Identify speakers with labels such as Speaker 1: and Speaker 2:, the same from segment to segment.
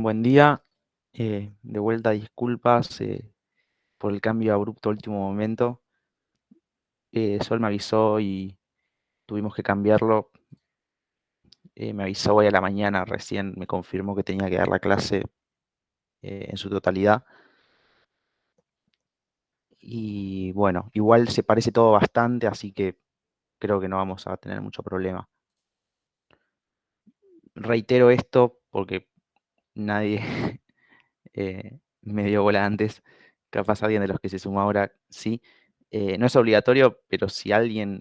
Speaker 1: Buen día, de vuelta disculpas por el cambio abrupto a último momento. Sol me avisó y tuvimos que cambiarlo. Me avisó hoy a la mañana, recién me confirmó que tenía que dar la clase en su totalidad. Y bueno, igual se parece todo bastante, así que creo que no vamos a tener mucho problema. Reitero esto porque nadie me dio bola antes, capaz alguien de los que se suma ahora sí. No es obligatorio, pero si alguien,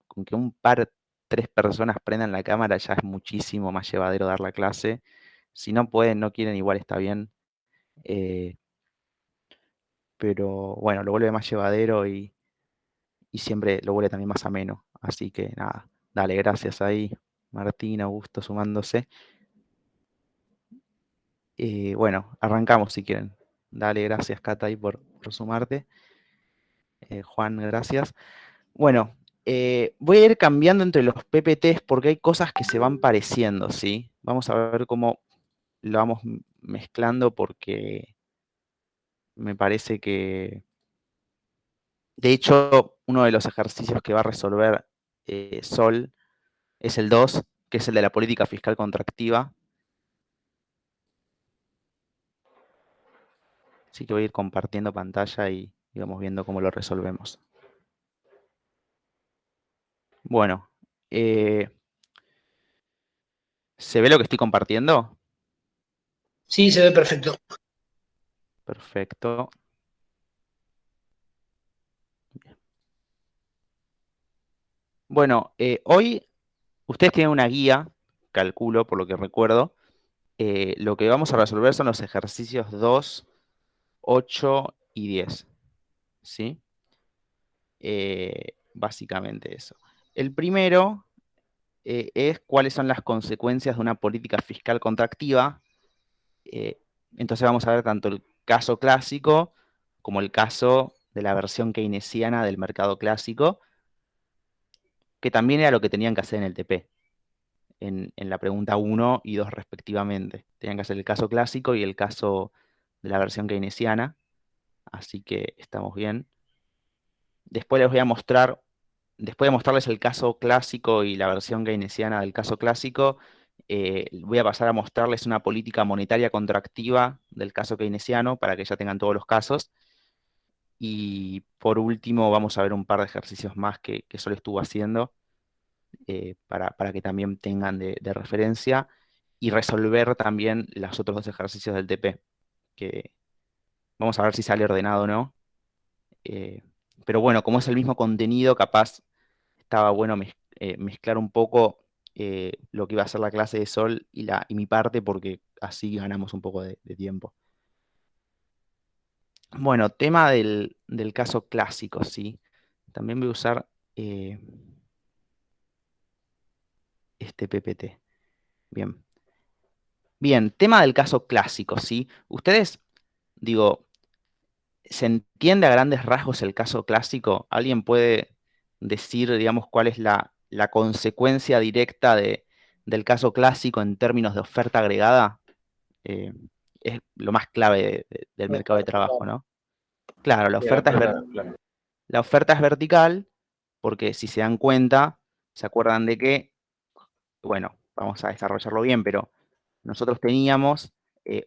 Speaker 1: con que un par, tres personas prendan la cámara, ya es muchísimo más llevadero dar la clase. Si no pueden, no quieren, igual está bien. eh, pero bueno, lo vuelve más llevadero y siempre lo vuelve también más ameno. Así que nada, dale, gracias ahí, Martín, Augusto sumándose. Bueno, arrancamos si quieren. Dale, gracias, Cata, ahí por sumarte. Juan, gracias. Bueno, voy a ir cambiando entre los PPTs porque hay cosas que se van pareciendo, ¿sí? Vamos a ver cómo lo vamos mezclando porque me parece que, de hecho, uno de los ejercicios que va a resolver Sol es el 2, que es el de la política fiscal contractiva. Así que voy a ir compartiendo pantalla y vamos viendo cómo lo resolvemos. Bueno, ¿se ve lo que estoy compartiendo?
Speaker 2: Sí, se ve perfecto.
Speaker 1: Perfecto. Bueno, hoy ustedes tienen una guía, calculo por lo que recuerdo. Lo que vamos a resolver son los ejercicios 2, 8 y 10, ¿sí? Básicamente eso. El primero es cuáles son las consecuencias de una política fiscal contractiva. Eh, entonces vamos a ver tanto el caso clásico como el caso de la versión keynesiana del mercado clásico, que también era lo que tenían que hacer en el TP. En la pregunta 1 y 2 respectivamente. Tenían que hacer el caso clásico y el caso de la versión keynesiana, así que estamos bien. Después les voy a mostrar, después de mostrarles el caso clásico y la versión keynesiana del caso clásico, voy a pasar a mostrarles una política monetaria contractiva del caso keynesiano para que ya tengan todos los casos. Y por último, vamos a ver un par de ejercicios más que Sol estuvo haciendo para que también tengan de referencia y resolver también los otros dos ejercicios del TP, que vamos a ver si sale ordenado o no. Eh, pero bueno, como es el mismo contenido, capaz estaba bueno mezclar un poco lo que iba a ser la clase de Sol y mi parte, porque así ganamos un poco de tiempo. Bueno, tema del caso clásico, ¿sí? También voy a usar eh, este PPT. Bien. Bien, tema del caso clásico, ¿sí? Ustedes, digo, ¿se entiende a grandes rasgos el caso clásico? ¿Alguien puede decir, digamos, cuál es la consecuencia directa del caso clásico en términos de oferta agregada? Eh, es lo más clave del mercado de trabajo, ¿no? Claro,
Speaker 2: Sí, claro, claro.
Speaker 1: la oferta es vertical porque si se dan cuenta, se acuerdan de que, bueno, vamos a desarrollarlo bien, pero nosotros teníamos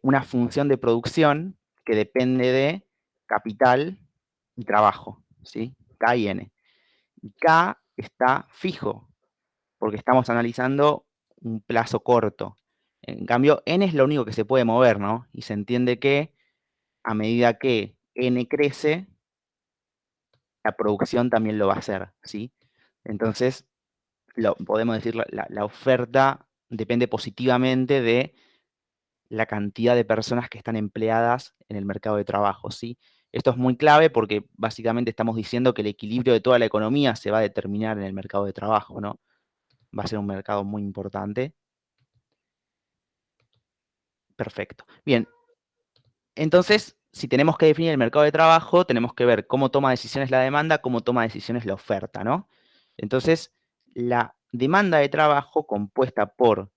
Speaker 1: una función de producción que depende de capital y trabajo, ¿sí? K y N. Y K está fijo, porque estamos analizando un plazo corto. En cambio, N es lo único que se puede mover, ¿no? Y se entiende que a medida que N crece, la producción también lo va a hacer, ¿sí? Entonces, podemos decir, la oferta depende positivamente de la cantidad de personas que están empleadas en el mercado de trabajo, ¿sí? Esto es muy clave porque básicamente estamos diciendo que el equilibrio de toda la economía se va a determinar en el mercado de trabajo, ¿no? Va a ser un mercado muy importante. Perfecto. Bien, entonces, si tenemos que definir el mercado de trabajo, tenemos que ver cómo toma decisiones la demanda, cómo toma decisiones la oferta, ¿no? Entonces, la demanda de trabajo compuesta por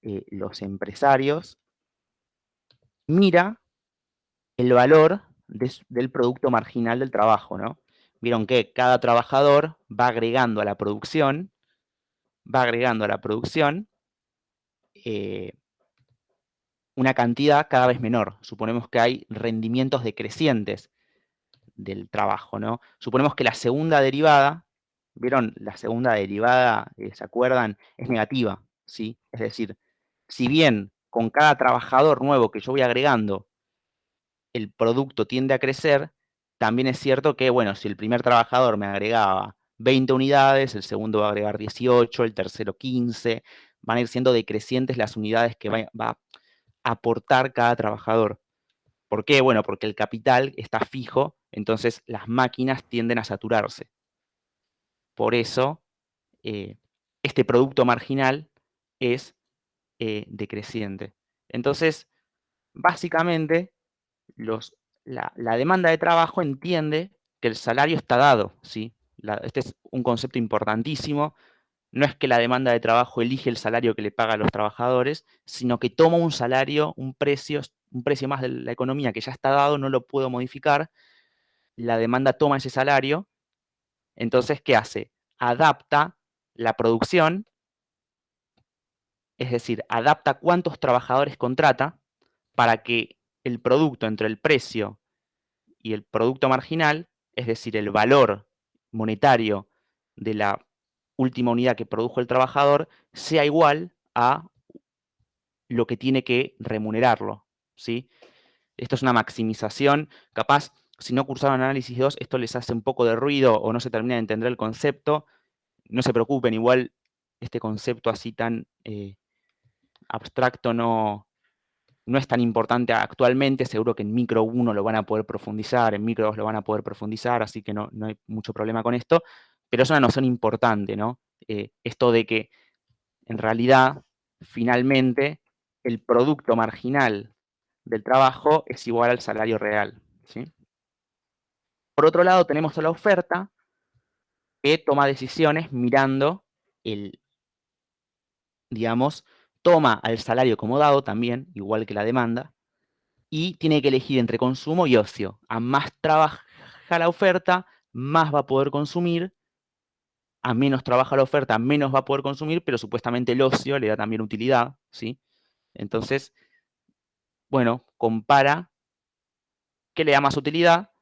Speaker 1: los empresarios mira el valor del producto marginal del trabajo, ¿no? Vieron que cada trabajador va agregando a la producción, eh, una cantidad cada vez menor. Suponemos que hay rendimientos decrecientes del trabajo, ¿no? Suponemos que la segunda derivada, ¿vieron? La segunda derivada, ¿se acuerdan? Es negativa, ¿sí? Es decir, si bien con cada trabajador nuevo que yo voy agregando, el producto tiende a crecer, también es cierto que, bueno, si el primer trabajador me agregaba 20 unidades, el segundo va a agregar 18, el tercero 15, van a ir siendo decrecientes las unidades que va a aportar cada trabajador. ¿Por qué? Bueno, porque el capital está fijo, entonces las máquinas tienden a saturarse. Por eso, eh, este producto marginal es decreciente. Entonces, básicamente, la demanda de trabajo entiende que el salario está dado, ¿sí? Este es un concepto importantísimo. No es que la demanda de trabajo elige el salario que le paga a los trabajadores, sino que toma un salario, un precio más de la economía que ya está dado, no lo puedo modificar. La demanda toma ese salario. Entonces, ¿qué hace? Adapta la producción, es decir, adapta cuántos trabajadores contrata para que el producto entre el precio y el producto marginal, es decir, el valor monetario de la última unidad que produjo el trabajador, sea igual a lo que tiene que remunerarlo, ¿sí? Esto es una maximización, capaz, si no cursaron análisis 2, esto les hace un poco de ruido o no se termina de entender el concepto, no se preocupen, igual este concepto así tan abstracto no es tan importante actualmente, seguro que en micro 1 lo van a poder profundizar, en micro 2 lo van a poder profundizar, así que no hay mucho problema con esto, pero es una noción importante, ¿no? Esto de que en realidad, finalmente, el producto marginal del trabajo es igual al salario real, ¿sí? Por otro lado, tenemos a la oferta que toma decisiones mirando el, digamos, toma al salario como dado también, igual que la demanda, y tiene que elegir entre consumo y ocio. A más trabaja la oferta, más va a poder consumir, a menos trabaja la oferta, menos va a poder consumir, pero supuestamente el ocio le da también utilidad, ¿sí? Entonces, bueno, compara qué le da más utilidad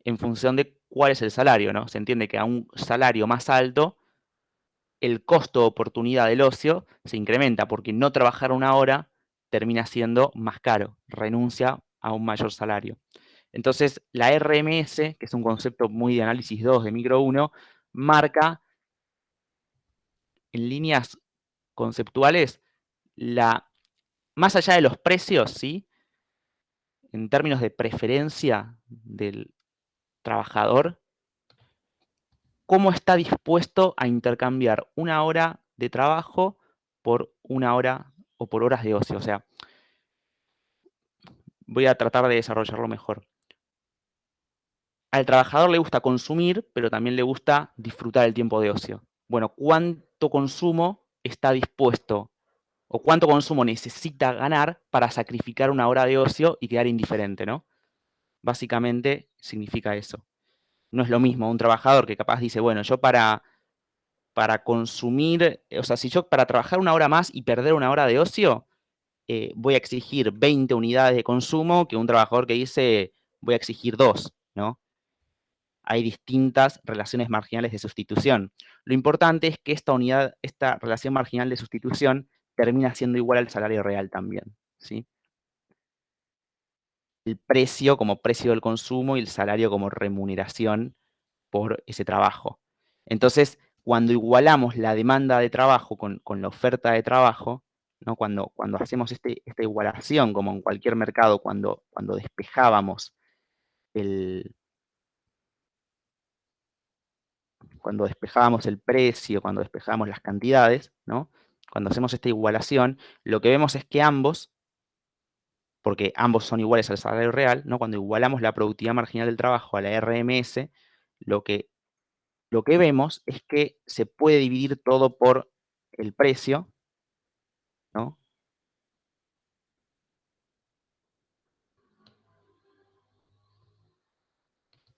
Speaker 1: en función de cuál es el salario, ¿no? Se entiende que a un salario más alto, el costo de oportunidad del ocio se incrementa, porque no trabajar una hora termina siendo más caro, renuncia a un mayor salario. Entonces, la RMS, que es un concepto muy de análisis 2 de micro 1, marca en líneas conceptuales más allá de los precios, ¿sí? En términos de preferencia del trabajador, cómo está dispuesto a intercambiar una hora de trabajo por una hora o por horas de ocio. O sea, voy a tratar de desarrollarlo mejor. Al trabajador le gusta consumir, pero también le gusta disfrutar el tiempo de ocio. Bueno, ¿cuánto consumo está dispuesto o cuánto consumo necesita ganar para sacrificar una hora de ocio y quedar indiferente, ¿no? Básicamente significa eso. No es lo mismo un trabajador que capaz dice, bueno, yo para consumir, o sea, si yo para trabajar una hora más y perder una hora de ocio, voy a exigir 20 unidades de consumo que un trabajador que dice, voy a exigir 2, ¿no? Hay distintas relaciones marginales de sustitución. Lo importante es que esta relación marginal de sustitución termina siendo igual al salario real también, ¿sí? El precio como precio del consumo y el salario como remuneración por ese trabajo. Entonces, cuando igualamos la demanda de trabajo con la oferta de trabajo, ¿no? Cuando hacemos esta igualación, como en cualquier mercado, cuando despejábamos el, el precio, cuando despejábamos las cantidades, ¿no? Cuando hacemos esta igualación, lo que vemos es que ambos, porque ambos son iguales al salario real, ¿no? Cuando igualamos la productividad marginal del trabajo a la RMS, lo que lo que vemos es que se puede dividir todo por el precio, ¿no?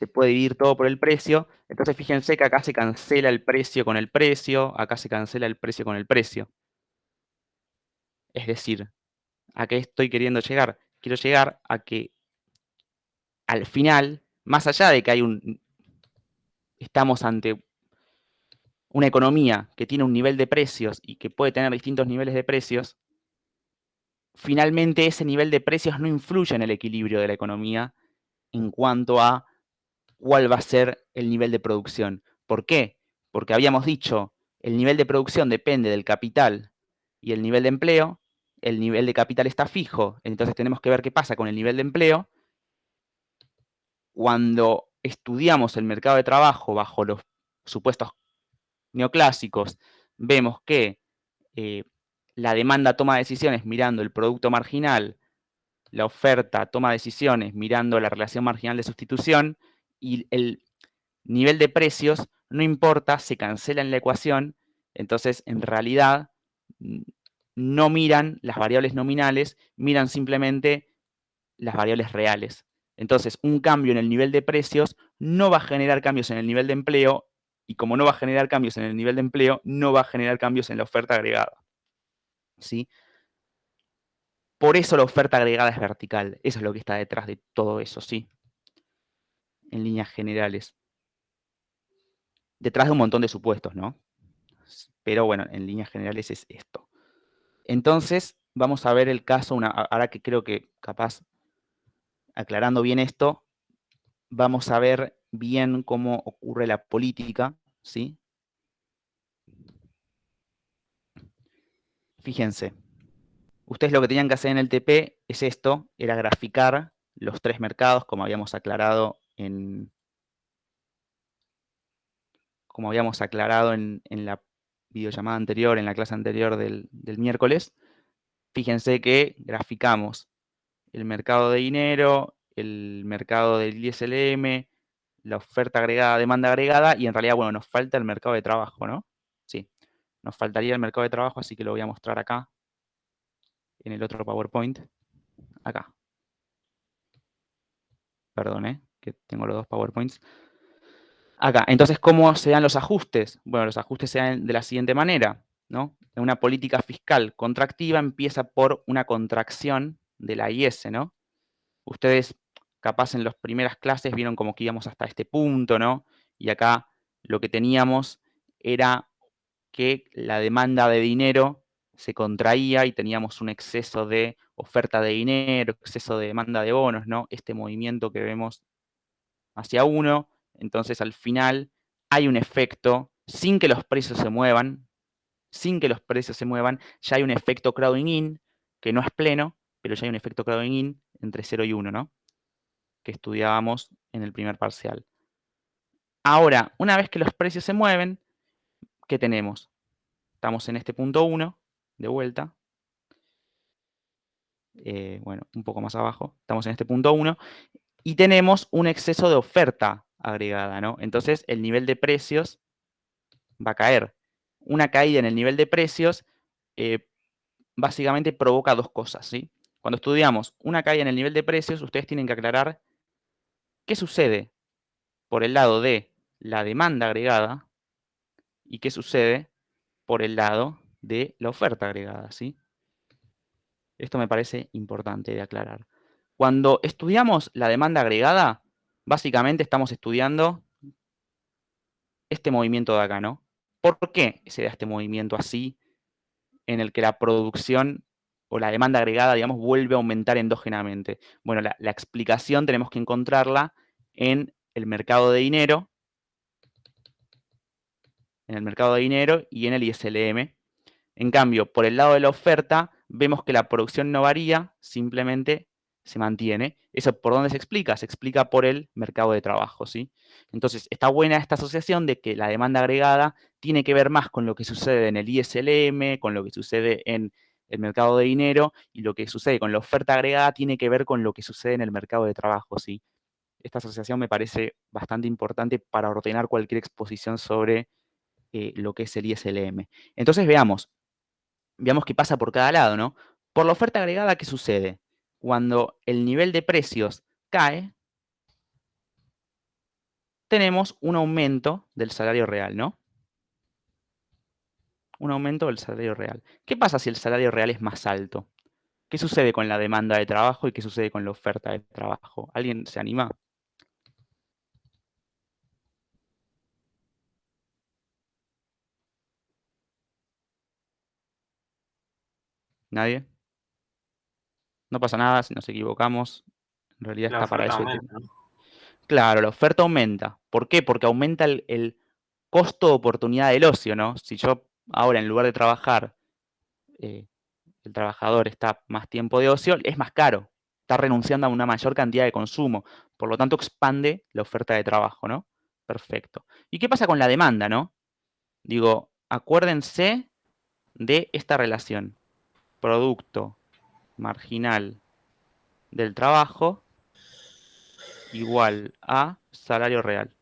Speaker 1: se puede dividir todo por el precio. Entonces fíjense que acá se cancela el precio con el precio, acá se cancela el precio con el precio. Es decir, ¿a qué estoy queriendo llegar? Quiero llegar a que al final, más allá de que estamos ante una economía que tiene un nivel de precios y que puede tener distintos niveles de precios, finalmente ese nivel de precios no influye en el equilibrio de la economía en cuanto a cuál va a ser el nivel de producción. ¿Por qué? Porque habíamos dicho, el nivel de producción depende del capital y el nivel de empleo. El nivel de capital está fijo, entonces tenemos que ver qué pasa con el nivel de empleo. Cuando estudiamos el mercado de trabajo bajo los supuestos neoclásicos, vemos que la demanda toma decisiones mirando el producto marginal, la oferta toma decisiones mirando la relación marginal de sustitución, y el nivel de precios no importa, se cancela en la ecuación. Entonces en realidad no miran las variables nominales, miran simplemente las variables reales. Entonces un cambio en el nivel de precios no va a generar cambios en el nivel de empleo, y como no va a generar cambios en el nivel de empleo, no va a generar cambios en la oferta agregada, ¿sí? Por eso la oferta agregada es vertical. Eso es lo que está detrás de todo eso, ¿sí? En líneas generales. Detrás de un montón de supuestos, ¿no? Pero bueno, en líneas generales es esto. Entonces, vamos a ver el caso, ahora que creo que capaz, aclarando bien esto, vamos a ver bien cómo ocurre la política, ¿sí? Fíjense, ustedes lo que tenían que hacer en el TP es esto, era graficar los tres mercados, como habíamos aclarado en la videollamada anterior, en la clase anterior del miércoles. Fíjense que graficamos el mercado de dinero, el mercado del ISLM, la oferta agregada, demanda agregada, y en realidad, bueno, nos falta el mercado de trabajo, ¿no? Sí, nos faltaría el mercado de trabajo, así que lo voy a mostrar acá, en el otro PowerPoint, acá. Perdón, que tengo los dos PowerPoints. Acá, entonces, ¿cómo se dan los ajustes? Bueno, los ajustes se dan de la siguiente manera, ¿no? Una política fiscal contractiva empieza por una contracción de la IS, ¿no? Ustedes, capaz en las primeras clases, vieron como que íbamos hasta este punto, ¿no? Y acá lo que teníamos era que la demanda de dinero se contraía y teníamos un exceso de oferta de dinero, exceso de demanda de bonos, ¿no? Este movimiento que vemos hacia uno. Entonces, al final, hay un efecto, sin que los precios se muevan, ya hay un efecto crowding in, que no es pleno, pero ya hay un efecto crowding in entre 0 y 1, ¿no? Que estudiábamos en el primer parcial. Ahora, una vez que los precios se mueven, ¿qué tenemos? Estamos en este punto 1, de vuelta. Bueno, un poco más abajo. Estamos en este punto 1. Y tenemos un exceso de oferta agregada, ¿no? Entonces, el nivel de precios va a caer. Una caída en el nivel de precios básicamente provoca dos cosas, ¿sí? Cuando estudiamos una caída en el nivel de precios, ustedes tienen que aclarar qué sucede por el lado de la demanda agregada y qué sucede por el lado de la oferta agregada, ¿sí? Esto me parece importante de aclarar. Cuando estudiamos la demanda agregada, básicamente estamos estudiando este movimiento de acá, ¿no? ¿Por qué se da este movimiento así, en el que la producción o la demanda agregada, digamos, vuelve a aumentar endógenamente? Bueno, la explicación tenemos que encontrarla en el mercado de dinero, y en el ISLM. En cambio, por el lado de la oferta, vemos que la producción no varía, simplemente se mantiene. ¿Eso por dónde se explica? Se explica por el mercado de trabajo, ¿sí? Entonces, está buena esta asociación de que la demanda agregada tiene que ver más con lo que sucede en el ISLM, con lo que sucede en el mercado de dinero, y lo que sucede con la oferta agregada tiene que ver con lo que sucede en el mercado de trabajo, ¿sí? Esta asociación me parece bastante importante para ordenar cualquier exposición sobre lo que es el ISLM. Entonces, veamos qué pasa por cada lado, ¿no? Por la oferta agregada, ¿qué sucede? Cuando el nivel de precios cae, tenemos un aumento del salario real, ¿no? Un aumento del salario real. ¿Qué pasa si el salario real es más alto? ¿Qué sucede con la demanda de trabajo y qué sucede con la oferta de trabajo? ¿Alguien se anima? ¿Nadie? No pasa nada si nos equivocamos. En realidad
Speaker 3: La
Speaker 1: está para
Speaker 3: oferta
Speaker 1: eso.
Speaker 3: aumenta, ¿no?
Speaker 1: Claro, la oferta aumenta. ¿Por qué? Porque aumenta el costo de oportunidad del ocio, ¿no? Si yo ahora en lugar de trabajar, eh, el trabajador está más tiempo de ocio, es más caro. Está renunciando a una mayor cantidad de consumo. Por lo tanto, expande la oferta de trabajo, ¿no? Perfecto. ¿Y qué pasa con la demanda, no? Digo, acuérdense de esta relación. Producto marginal del trabajo igual a salario real.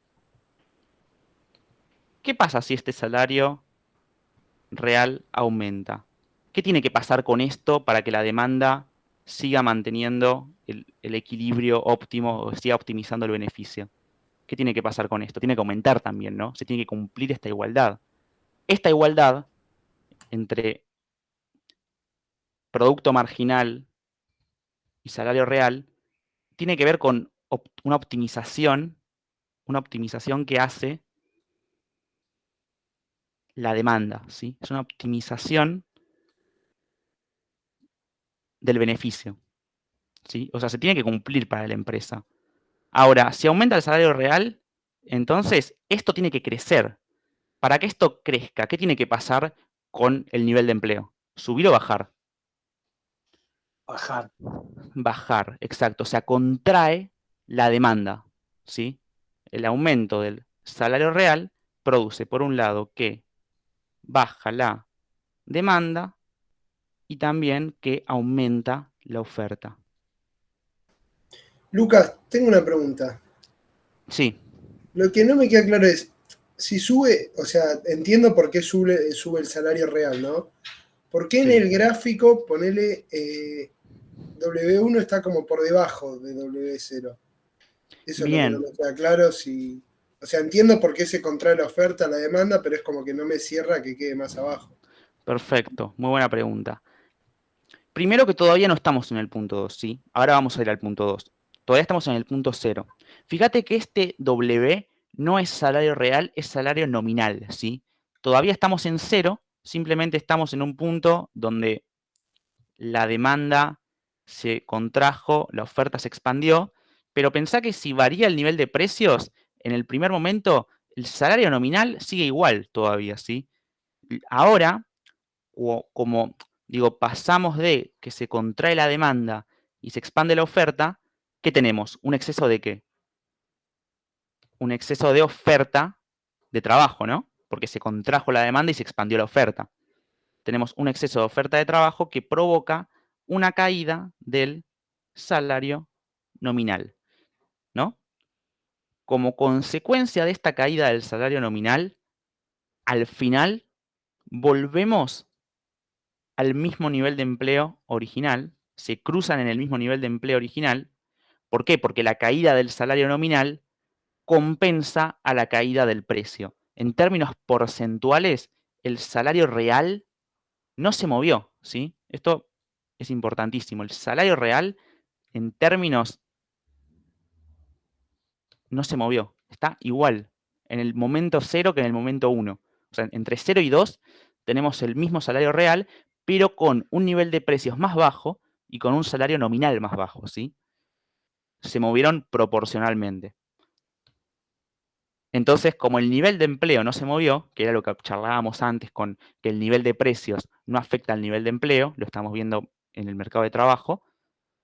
Speaker 1: ¿Qué pasa si este salario real aumenta? ¿Qué tiene que pasar con esto para que la demanda siga manteniendo el equilibrio óptimo o siga optimizando el beneficio? ¿Qué tiene que pasar con esto? Tiene que aumentar también, ¿no? Se tiene que cumplir esta igualdad. Esta igualdad entre producto marginal y salario real tiene que ver con una optimización que hace la demanda, ¿sí? Es una optimización del beneficio, ¿sí? O sea, se tiene que cumplir para la empresa. Ahora, si aumenta el salario real, entonces esto tiene que crecer. Para que esto crezca, ¿qué tiene que pasar con el nivel de empleo? ¿Subir o bajar?
Speaker 2: Bajar.
Speaker 1: Bajar, exacto. O sea, contrae la demanda, ¿sí? El aumento del salario real produce, por un lado, que baja la demanda y también que aumenta la oferta.
Speaker 4: Lucas, tengo una pregunta.
Speaker 1: Sí,
Speaker 4: Lo que no me queda claro es, si sube, o sea, entiendo por qué sube el salario real, ¿no? ¿Por qué en
Speaker 1: sí.
Speaker 4: el gráfico, ponele, W1 está como por debajo de W0? Eso es lo que no
Speaker 1: Bien,
Speaker 4: me queda claro. Si, o sea, entiendo por qué se contrae la oferta, la demanda, pero es como que no me cierra que quede más abajo.
Speaker 1: perfecto. Muy buena pregunta. Primero que todavía no estamos en el punto 2, ¿sí? Ahora vamos a ir al punto 2. Todavía estamos en el punto 0. Fíjate que este W no es salario real, es salario nominal, ¿sí? Todavía estamos en 0, simplemente estamos en un punto donde la demanda se contrajo, la oferta se expandió, pero pensá que si varía el nivel de precios, en el primer momento el salario nominal sigue igual todavía, ¿sí? Ahora, como digo, pasamos de que se contrae la demanda y se expande la oferta, ¿qué tenemos? ¿Un exceso de qué? Un exceso de oferta de trabajo, ¿no? Porque se contrajo la demanda y se expandió la oferta. Tenemos un exceso de oferta de trabajo que provoca una caída del salario nominal, ¿no? Como consecuencia de esta caída del salario nominal, al final volvemos al mismo nivel de empleo original, se cruzan en el mismo nivel de empleo original. ¿Por qué? Porque la caída del salario nominal compensa a la caída del precio. En términos porcentuales, el salario real no se movió, ¿sí? Esto es importantísimo. El salario real, en términos, no se movió. Está igual en el momento 0 que en el momento 1. O sea, entre 0 y 2 tenemos el mismo salario real, pero con un nivel de precios más bajo y con un salario nominal más bajo, ¿sí? Se movieron proporcionalmente. Entonces, como el nivel de empleo no se movió, que era lo que charlábamos antes con que el nivel de precios no afecta al nivel de empleo, lo estamos viendo en el mercado de trabajo,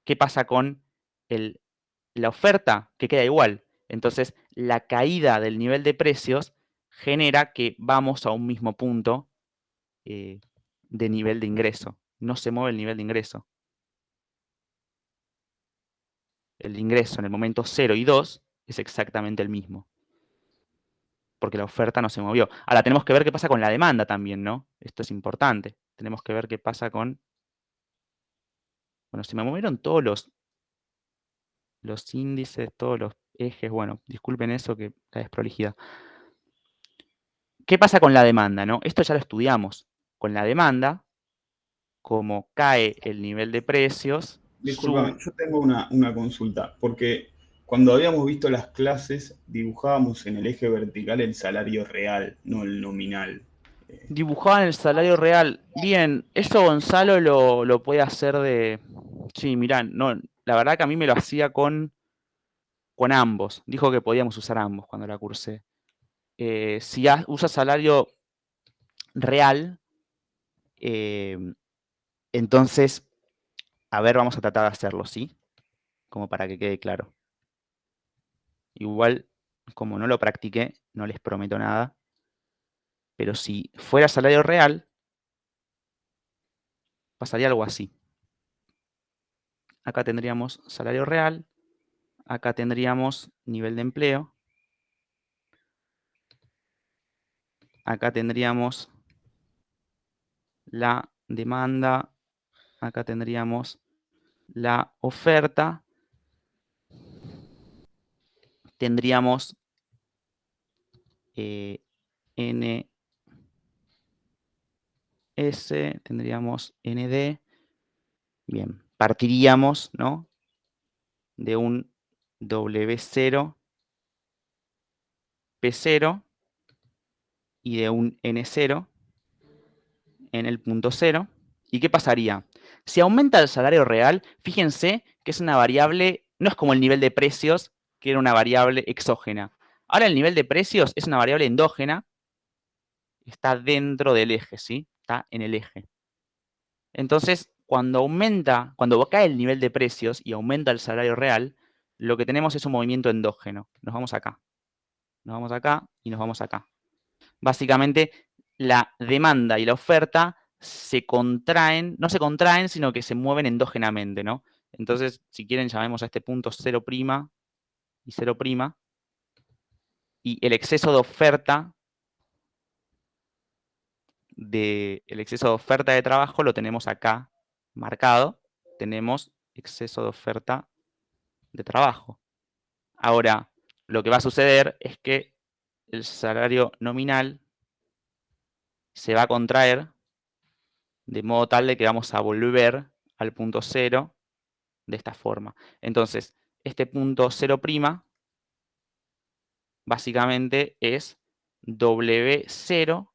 Speaker 1: ¿qué pasa con la oferta? Que queda igual. Entonces, la caída del nivel de precios genera que vamos a un mismo punto de nivel de ingreso. No se mueve el nivel de ingreso. El ingreso en el momento 0 y 2 es exactamente el mismo, porque la oferta no se movió. Ahora tenemos que ver qué pasa con la demanda también, ¿no? Esto es importante. Tenemos que ver qué pasa con... Bueno, se me movieron todos los índices, todos los ejes, bueno, disculpen eso, que la desprolijidad. ¿Qué pasa con la demanda, no? Esto ya lo estudiamos. Con la demanda, como cae el nivel de precios,
Speaker 3: Disculpame, yo tengo una consulta, porque cuando habíamos visto las clases dibujábamos en el eje vertical el salario real, no el nominal.
Speaker 1: dibujaban el salario real. Bien, eso Gonzalo lo puede hacer de... Sí, mirá, no, la verdad que a mí me lo hacía con ambos. Dijo que podíamos usar ambos cuando la cursé. Si usa salario real, entonces, a ver, vamos a tratar de hacerlo, ¿sí? Como para que quede claro. Igual, como no lo practiqué, no les prometo nada. Pero si fuera salario real, pasaría algo así. Acá tendríamos salario real, acá tendríamos nivel de empleo, acá tendríamos la demanda, acá tendríamos la oferta, tendríamos NS, tendríamos ND. Bien, partiríamos, ¿no?, de un W0, P0 y de un N0 en el punto 0. ¿Y qué pasaría? Si aumenta el salario real, fíjense que es una variable, no es como el nivel de precios, que era una variable exógena. Ahora el nivel de precios es una variable endógena, está dentro del eje, ¿sí? Está en el eje. Entonces, cuando cae el nivel de precios y aumenta el salario real, lo que tenemos es un movimiento endógeno. Nos vamos acá y nos vamos acá. Básicamente, la demanda y la oferta no se contraen, sino que se mueven endógenamente, ¿no? Entonces, si quieren, llamemos a este punto 0' y 0', y el exceso de oferta de trabajo lo tenemos acá marcado. Tenemos exceso de oferta de trabajo. Ahora, lo que va a suceder es que el salario nominal se va a contraer de modo tal de que vamos a volver al punto 0 de esta forma. Entonces, este punto 0' básicamente es W0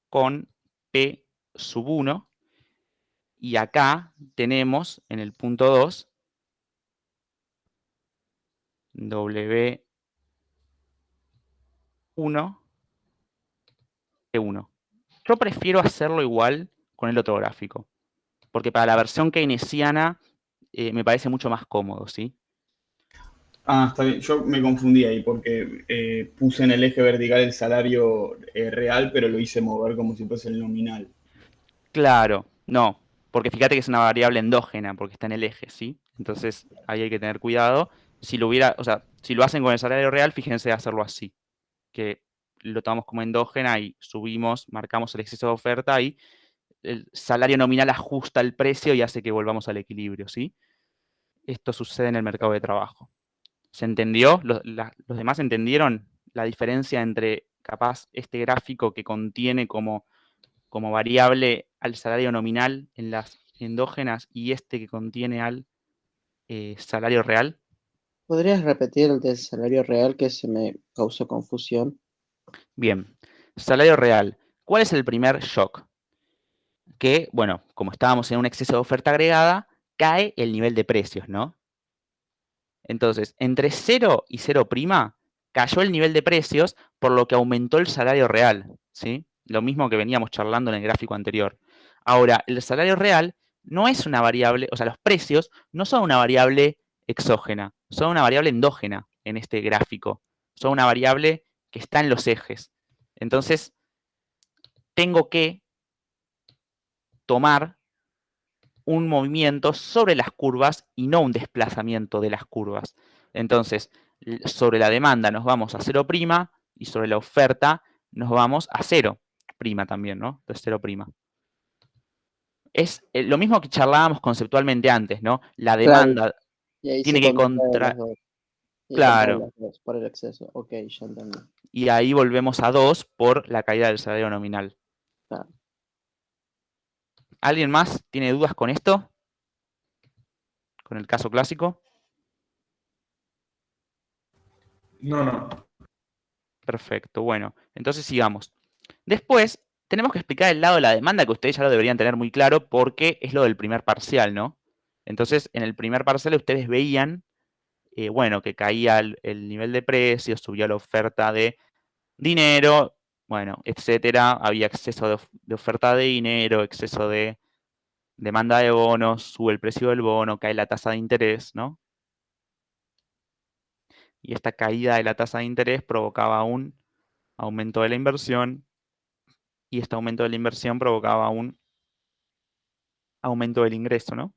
Speaker 1: con P sub 1, y acá tenemos en el punto 2 W1 P1. Yo prefiero hacerlo igual con el otro gráfico, porque para la versión keynesiana me parece mucho más cómodo, ¿sí?
Speaker 3: Ah, está bien. Yo me confundí ahí porque puse en el eje vertical el salario real, pero lo hice mover como si fuese el nominal.
Speaker 1: Claro, no, porque fíjate que es una variable endógena, porque está en el eje, ¿sí? Entonces ahí hay que tener cuidado. Si lo hacen con el salario real, fíjense de hacerlo así, que lo tomamos como endógena y marcamos el exceso de oferta y el salario nominal ajusta el precio y hace que volvamos al equilibrio, ¿sí? Esto sucede en el mercado de trabajo. ¿Se entendió? ¿Los demás entendieron la diferencia entre, capaz, este gráfico que contiene como variable al salario nominal en las endógenas y este que contiene al salario real?
Speaker 5: ¿Podrías repetir el del salario real que se me causó confusión?
Speaker 1: Bien, salario real. ¿Cuál es el primer shock? Que, bueno, como estábamos en un exceso de oferta agregada, cae el nivel de precios, ¿no? Entonces, entre 0 y 0' cayó el nivel de precios, por lo que aumentó el salario real, ¿sí? Lo mismo que veníamos charlando en el gráfico anterior. Ahora, el salario real no es una variable, o sea, los precios no son una variable exógena, son una variable endógena en este gráfico. Son una variable que está en los ejes. Entonces, tengo que tomar un movimiento sobre las curvas y no un desplazamiento de las curvas. Entonces, sobre la demanda nos vamos a 0' y sobre la oferta nos vamos a 0' también, ¿no? Entonces 0'. Es lo mismo que charlábamos conceptualmente antes, ¿no? La
Speaker 5: Claro,
Speaker 1: demanda
Speaker 5: y ahí
Speaker 1: tiene
Speaker 5: se
Speaker 1: que
Speaker 5: contraen las dos. Y
Speaker 1: Claro.
Speaker 5: las dos por el exceso. Ok, ya entendí.
Speaker 1: Y ahí volvemos a 2 por la caída del salario nominal.
Speaker 5: Claro.
Speaker 1: ¿Alguien más tiene dudas con esto? ¿Con el caso clásico?
Speaker 2: No.
Speaker 1: Perfecto, bueno, entonces sigamos. Después, tenemos que explicar el lado de la demanda, que ustedes ya lo deberían tener muy claro, porque es lo del primer parcial, ¿no? Entonces, en el primer parcial ustedes veían, bueno, que caía el nivel de precios, subía la oferta de dinero, bueno, etcétera. Había exceso de oferta de dinero, exceso de demanda de bonos, sube el precio del bono, cae la tasa de interés, ¿no? Y esta caída de la tasa de interés provocaba un aumento de la inversión, y este aumento de la inversión provocaba un aumento del ingreso, ¿no?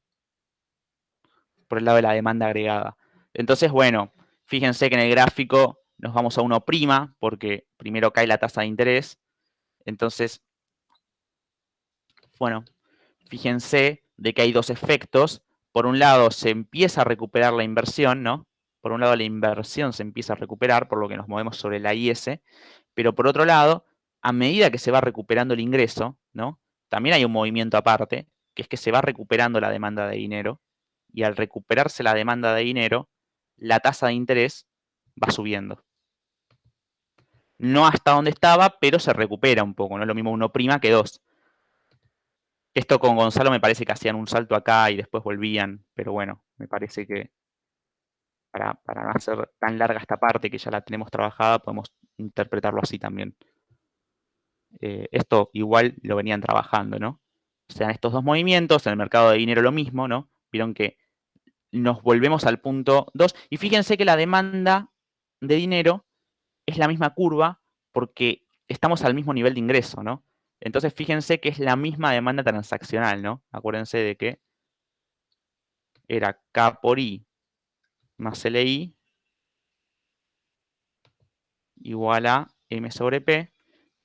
Speaker 1: Por el lado de la demanda agregada. Entonces, bueno, fíjense que en el gráfico nos vamos a 1', porque primero cae la tasa de interés. Entonces, bueno, fíjense de que hay dos efectos. Por un lado, se empieza a recuperar la inversión, ¿no? Por un lado, la inversión se empieza a recuperar, por lo que nos movemos sobre la IS, pero por otro lado, a medida que se va recuperando el ingreso, ¿no? También hay un movimiento aparte, que es que se va recuperando la demanda de dinero, y al recuperarse la demanda de dinero, la tasa de interés va subiendo. No hasta donde estaba, pero se recupera un poco, no es lo mismo 1' que 2. Esto con Gonzalo me parece que hacían un salto acá y después volvían, pero bueno, me parece que para no hacer tan larga esta parte que ya la tenemos trabajada, podemos interpretarlo así también. Esto igual lo venían trabajando, ¿no? O sea, en estos dos movimientos, en el mercado de dinero lo mismo, ¿no? Vieron que nos volvemos al punto 2, y fíjense que la demanda de dinero es la misma curva porque estamos al mismo nivel de ingreso, ¿no? Entonces fíjense que es la misma demanda transaccional, ¿no? Acuérdense de que era K por I más LI igual a M sobre P.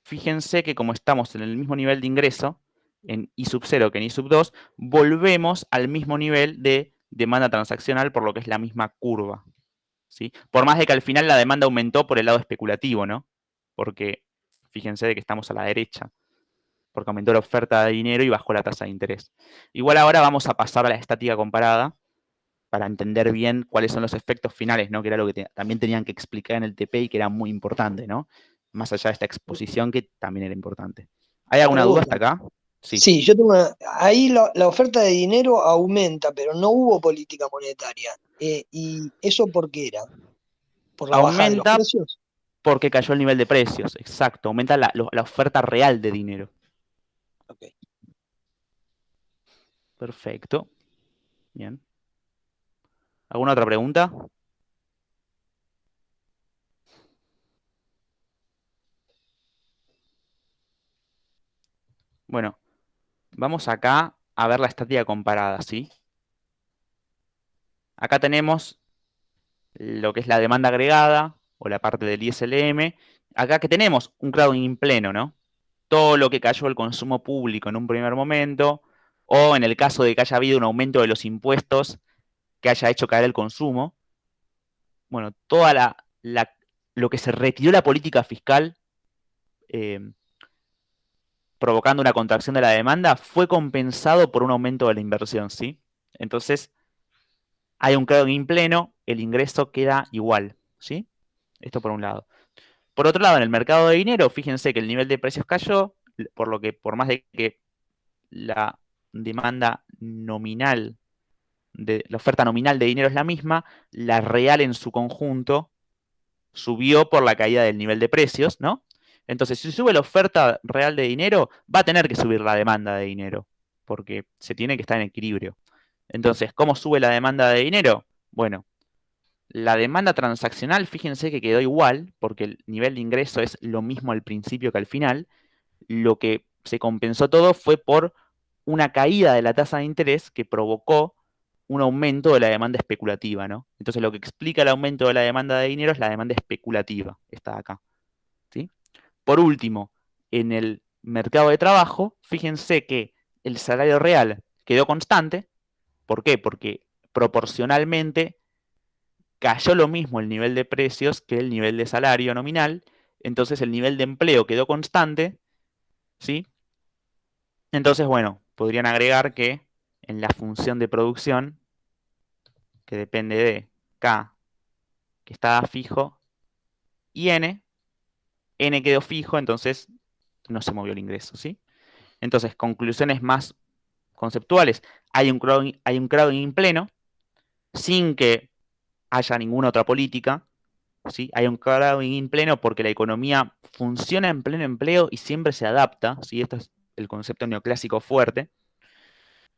Speaker 1: Fíjense que como estamos en el mismo nivel de ingreso, en I sub 0 que en I sub 2, volvemos al mismo nivel de demanda transaccional, por lo que es la misma curva, ¿sí? Por más de que al final la demanda aumentó por el lado especulativo, ¿no? Porque fíjense de que estamos a la derecha, porque aumentó la oferta de dinero y bajó la tasa de interés. Igual ahora vamos a pasar a la estática comparada para entender bien cuáles son los efectos finales, ¿no? Que era lo que también tenían que explicar en el TP y que era muy importante, ¿no? Más allá de esta exposición que también era importante. ¿Hay alguna duda hasta acá?
Speaker 2: Sí, yo tengo ahí la oferta de dinero aumenta, pero no hubo política monetaria. ¿Y eso por qué era? ¿Por la bajada de los
Speaker 1: Aumenta
Speaker 2: precios?
Speaker 1: porque cayó el nivel de precios, exacto. Aumenta la oferta real de dinero.
Speaker 2: Ok.
Speaker 1: Perfecto. Bien. ¿Alguna otra pregunta? Bueno, vamos acá a ver la estática comparada, ¿sí? Acá tenemos lo que es la demanda agregada o la parte del ISLM. Acá que tenemos un crowding pleno, ¿no? Todo lo que cayó el consumo público en un primer momento, o en el caso de que haya habido un aumento de los impuestos que haya hecho caer el consumo. Bueno, toda lo que se retiró la política fiscal provocando una contracción de la demanda fue compensado por un aumento de la inversión, ¿sí? Entonces, hay un crowding pleno, el ingreso queda igual, ¿sí? Esto por un lado. Por otro lado, en el mercado de dinero, fíjense que el nivel de precios cayó, por lo que por más de que la demanda nominal, la oferta nominal de dinero es la misma, la real en su conjunto subió por la caída del nivel de precios, ¿no? Entonces, si sube la oferta real de dinero, va a tener que subir la demanda de dinero, porque se tiene que estar en equilibrio. Entonces, ¿cómo sube la demanda de dinero? Bueno, la demanda transaccional, fíjense que quedó igual, porque el nivel de ingreso es lo mismo al principio que al final. Lo que se compensó todo fue por una caída de la tasa de interés que provocó un aumento de la demanda especulativa, ¿no? Entonces lo que explica el aumento de la demanda de dinero es la demanda especulativa, está acá, ¿sí? Por último, en el mercado de trabajo, fíjense que el salario real quedó constante. ¿Por qué? Porque proporcionalmente cayó lo mismo el nivel de precios que el nivel de salario nominal, entonces el nivel de empleo quedó constante, ¿sí? Entonces, bueno, podrían agregar que en la función de producción, que depende de K, que estaba fijo, y N quedó fijo, entonces no se movió el ingreso, ¿sí? Entonces, conclusiones más conceptuales. Hay un crowding pleno, sin que haya ninguna otra política, ¿sí? Hay un crowding pleno porque la economía funciona en pleno empleo y siempre se adapta, ¿sí? Esto es el concepto neoclásico fuerte.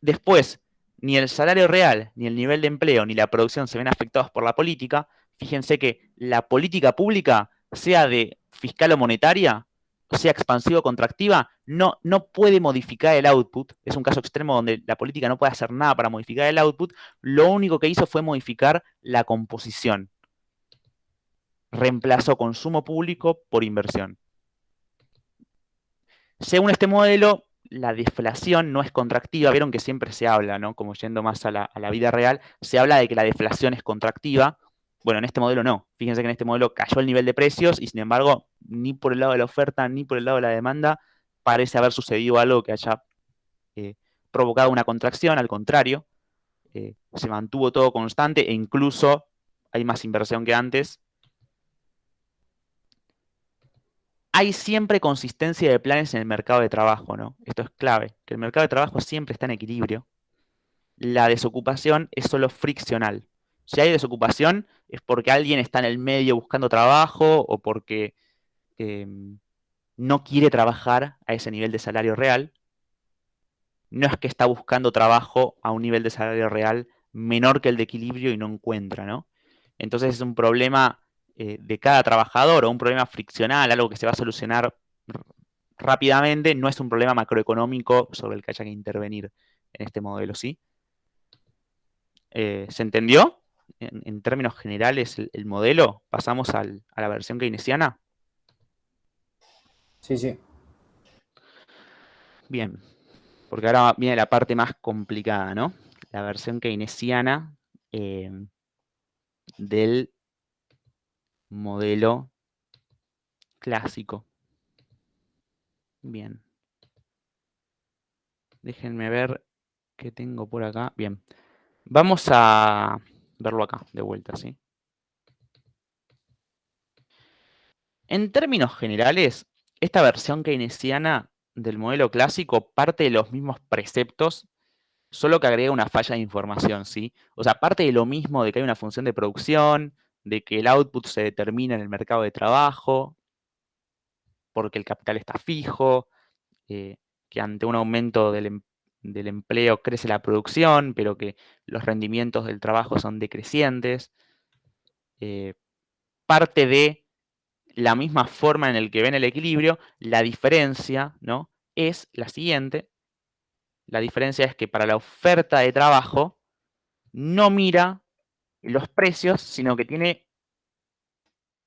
Speaker 1: Después, ni el salario real, ni el nivel de empleo, ni la producción se ven afectados por la política. Fíjense que la política pública, sea de fiscal o monetaria, sea expansiva o contractiva, no puede modificar el output. Es un caso extremo donde la política no puede hacer nada para modificar el output. Lo único que hizo fue modificar la composición. Reemplazó consumo público por inversión. Según este modelo, la deflación no es contractiva. Vieron que siempre se habla, ¿no? Como yendo más a la vida real, se habla de que la deflación es contractiva. Bueno, en este modelo no. Fíjense que en este modelo cayó el nivel de precios y sin embargo, ni por el lado de la oferta ni por el lado de la demanda parece haber sucedido algo que haya provocado una contracción. Al contrario, se mantuvo todo constante e incluso hay más inversión que antes. Hay siempre consistencia de planes en el mercado de trabajo, ¿no? Esto es clave, que el mercado de trabajo siempre está en equilibrio. La desocupación es solo friccional. Si hay desocupación es porque alguien está en el medio buscando trabajo o porque no quiere trabajar a ese nivel de salario real. No es que está buscando trabajo a un nivel de salario real menor que el de equilibrio y no encuentra, ¿no? Entonces es un problema de cada trabajador o un problema friccional, algo que se va a solucionar rápidamente, no es un problema macroeconómico sobre el que haya que intervenir en este modelo, ¿sí? ¿Se entendió? En términos generales, el modelo. Pasamos a la versión keynesiana.
Speaker 6: Sí, sí.
Speaker 1: Bien, porque ahora viene la parte más complicada, ¿no? La versión keynesiana del modelo clásico. Bien. Déjenme ver qué tengo por acá. Bien. Vamos a verlo acá, de vuelta, ¿sí? En términos generales, esta versión keynesiana del modelo clásico parte de los mismos preceptos, solo que agrega una falla de información, ¿sí? O sea, parte de lo mismo de que hay una función de producción, de que el output se determina en el mercado de trabajo, porque el capital está fijo, que ante un aumento del empleo crece la producción, pero que los rendimientos del trabajo son decrecientes. Parte de la misma forma en el que ven el equilibrio, la diferencia, ¿no?, es la siguiente. La diferencia es que para la oferta de trabajo no mira los precios, sino que tiene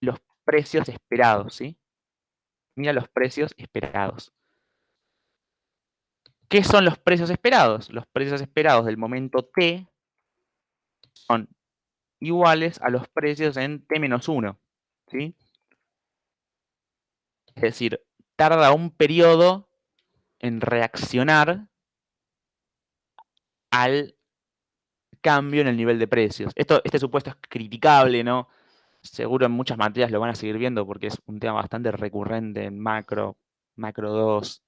Speaker 1: los precios esperados, ¿sí? Mira los precios esperados. ¿Qué son los precios esperados? Los precios esperados del momento T son iguales a los precios en T-1, ¿sí? Es decir, tarda un periodo en reaccionar al cambio en el nivel de precios. Este supuesto es criticable, ¿no? Seguro en muchas materias lo van a seguir viendo porque es un tema bastante recurrente en macro 2,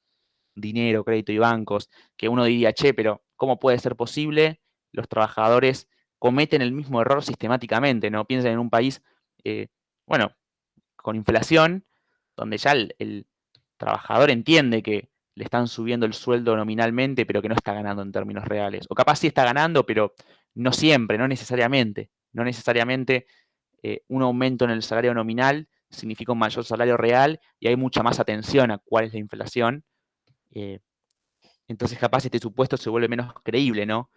Speaker 1: dinero, crédito y bancos, que uno diría, che, pero ¿cómo puede ser posible? Los trabajadores cometen el mismo error sistemáticamente, ¿no? Piensen en un país, bueno, con inflación, donde ya el trabajador entiende que le están subiendo el sueldo nominalmente, pero que no está ganando en términos reales. O capaz sí está ganando, pero no siempre, no necesariamente. No necesariamente un aumento en el salario nominal significa un mayor salario real y hay mucha más atención a cuál es la inflación. Entonces capaz este supuesto se vuelve menos creíble, ¿no?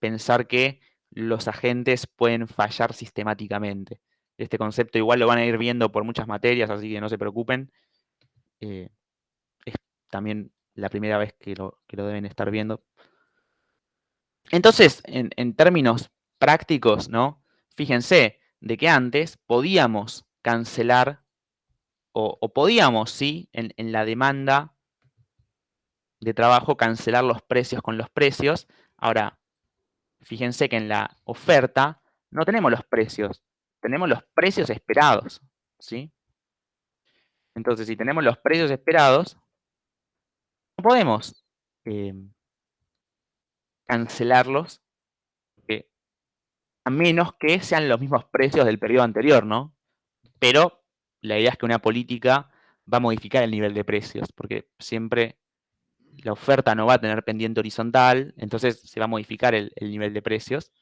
Speaker 1: Pensar que los agentes pueden fallar sistemáticamente. Este concepto igual lo van a ir viendo por muchas materias, así que no se preocupen. Es también la primera vez que lo deben estar viendo. Entonces, en términos prácticos, ¿no? Fíjense, de que antes podíamos cancelar o podíamos, sí, en la demanda de trabajo cancelar los precios con los precios. Ahora, fíjense que en la oferta no tenemos los precios esperados, ¿sí? Entonces, si tenemos los precios esperados, no podemos cancelarlos, a menos que sean los mismos precios del periodo anterior, ¿no? Pero la idea es que una política va a modificar el nivel de precios, porque siempre la oferta no va a tener pendiente horizontal, entonces se va a modificar el nivel de precios.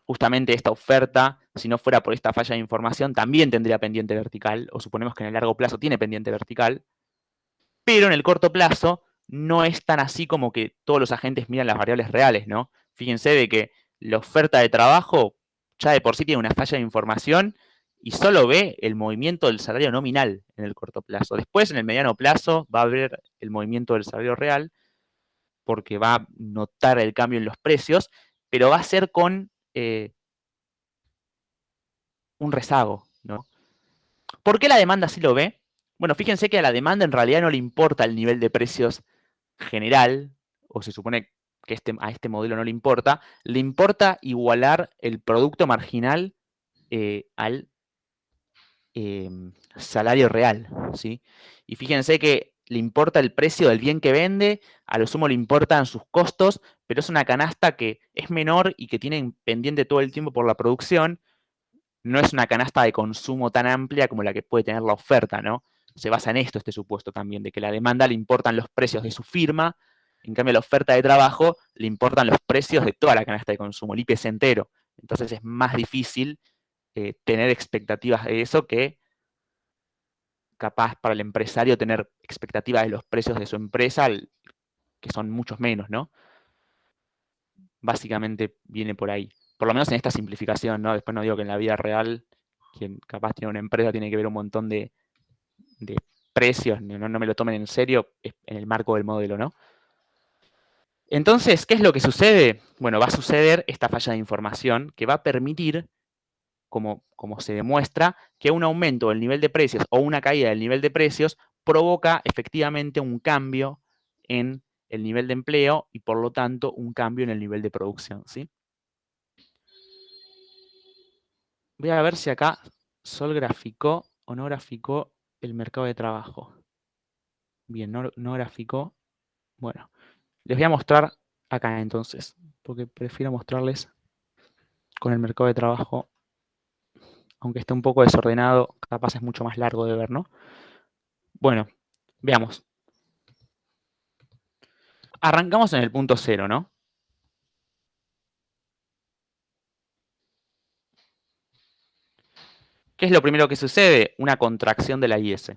Speaker 1: Justamente esta oferta, si no fuera por esta falla de información, también tendría pendiente vertical, o suponemos que en el largo plazo tiene pendiente vertical, pero en el corto plazo no es tan así como que todos los agentes miran las variables reales, ¿no? Fíjense de que la oferta de trabajo ya de por sí tiene una falla de información y solo ve el movimiento del salario nominal en el corto plazo. Después, en el mediano plazo, va a ver el movimiento del salario real, porque va a notar el cambio en los precios, pero va a ser con un rezago, ¿no? ¿Por qué la demanda sí lo ve? Bueno, fíjense que a la demanda en realidad no le importa el nivel de precios general, o se supone que a este modelo no le importa igualar el producto marginal al salario real, ¿sí? Y fíjense que le importa el precio del bien que vende, a lo sumo le importan sus costos, pero es una canasta que es menor y que tiene pendiente todo el tiempo por la producción. No es una canasta de consumo tan amplia como la que puede tener la oferta, ¿no? Se basa en esto este supuesto también, de que la demanda le importan los precios de su firma, en cambio a la oferta de trabajo le importan los precios de toda la canasta de consumo, el IPC entero. Entonces es más difícil tener expectativas de eso que capaz para el empresario tener expectativas de los precios de su empresa, que son muchos menos, ¿no? Básicamente viene por ahí. Por lo menos en esta simplificación, ¿no? Después no digo que en la vida real, quien capaz tiene una empresa tiene que ver un montón de precios, no me lo tomen en serio en el marco del modelo, ¿no? Entonces, ¿qué es lo que sucede? Bueno, va a suceder esta falla de información que va a permitir, como se demuestra, que un aumento del nivel de precios o una caída del nivel de precios provoca efectivamente un cambio en el nivel de empleo y por lo tanto un cambio en el nivel de producción, ¿sí? Voy a ver si acá Sol graficó o no graficó el mercado de trabajo. Bien, no graficó. Bueno, les voy a mostrar acá entonces, porque prefiero mostrarles con el mercado de trabajo, aunque esté un poco desordenado, capaz es mucho más largo de ver, ¿no? Bueno, veamos. Arrancamos en el punto 0, ¿no? ¿Qué es lo primero que sucede? Una contracción de la IS.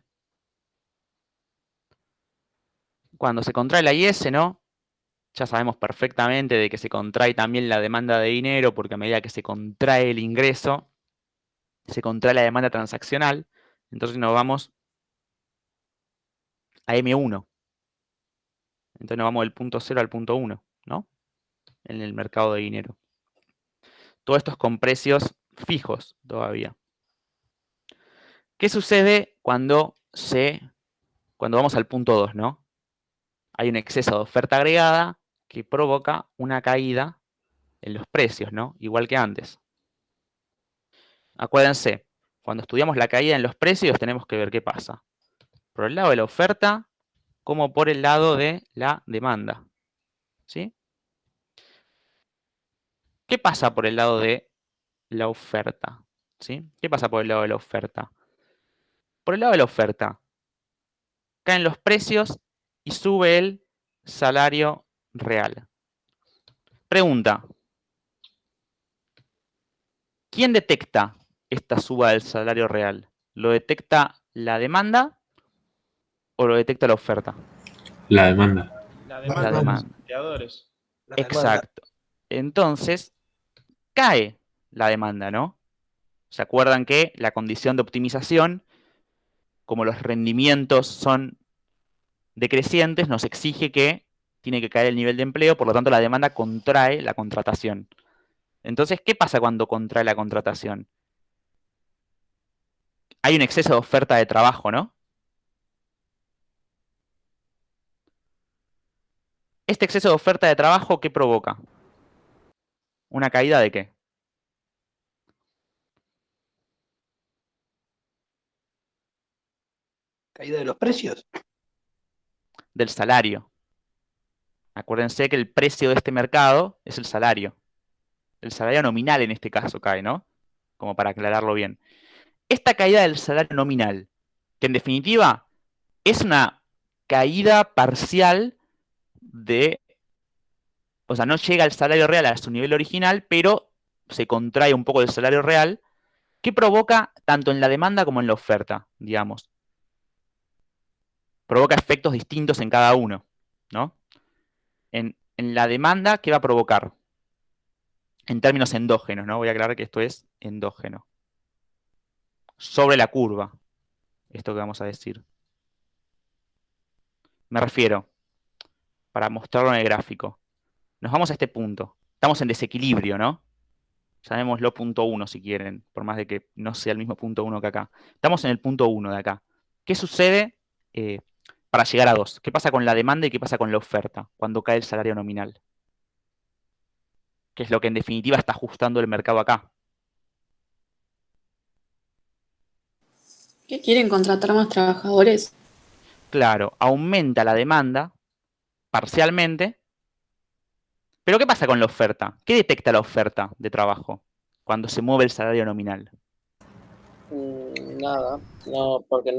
Speaker 1: Cuando se contrae la IS, ¿no? Ya sabemos perfectamente de que se contrae también la demanda de dinero, porque a medida que se contrae el ingreso, se contrae la demanda transaccional. Entonces nos vamos a M1. Entonces nos vamos del punto 0 al punto 1, ¿no? En el mercado de dinero. Todo esto es con precios fijos todavía. ¿Qué sucede cuando vamos al punto 2, ¿no? Hay un exceso de oferta agregada que provoca una caída en los precios, ¿no? Igual que antes. Acuérdense, cuando estudiamos la caída en los precios tenemos que ver qué pasa. Por el lado de la oferta, como por el lado de la demanda. ¿Sí? ¿Qué pasa por el lado de la oferta? ¿Sí? ¿Qué pasa por el lado de la oferta? Por el lado de la oferta, caen los precios y sube el salario real. Pregunta: ¿quién detecta esta suba del salario real? ¿Lo detecta la demanda o lo detecta la oferta?
Speaker 6: La demanda.
Speaker 3: La
Speaker 1: La
Speaker 3: demanda de los
Speaker 1: demanda.
Speaker 3: empleadores.
Speaker 2: La demanda.
Speaker 1: Exacto. Entonces, cae la demanda, ¿no? ¿Se acuerdan que la condición de optimización, como los rendimientos son decrecientes, nos exige que tiene que caer el nivel de empleo, por lo tanto la demanda contrae la contratación. Entonces, ¿qué pasa cuando contrae la contratación? hay un exceso de oferta de trabajo, ¿no? Este exceso de oferta de trabajo, ¿qué provoca? ¿Una caída de qué?
Speaker 2: Caída de los precios.
Speaker 1: Del salario. Acuérdense que el precio de este mercado es el salario. El salario nominal en este caso cae, ¿no? Como para aclararlo bien. Esta caída del salario nominal, que en definitiva es una caída parcial de... O sea, no llega el salario real a su nivel original, pero se contrae un poco el salario real, que provoca tanto en la demanda como en la oferta, digamos. Provoca efectos distintos en cada uno, ¿no? En la demanda, ¿qué va a provocar? En términos endógenos, ¿no? Voy a aclarar que esto es endógeno. Sobre la curva, esto que vamos a decir. Me refiero, para mostrarlo en el gráfico. Nos vamos a este punto. Estamos en desequilibrio, ¿no? Llamémoslo punto 1 si quieren, por más de que no sea el mismo punto 1 que acá. Estamos en el punto 1 de acá. ¿Qué sucede para llegar a 2? ¿Qué pasa con la demanda y qué pasa con la oferta cuando cae el salario nominal? Que es lo que en definitiva está ajustando el mercado acá.
Speaker 7: ¿Qué quieren contratar más trabajadores?
Speaker 1: Claro, aumenta la demanda parcialmente. Pero ¿qué pasa con la oferta? ¿Qué detecta la oferta de trabajo cuando se mueve el salario nominal?
Speaker 5: Nada, no, porque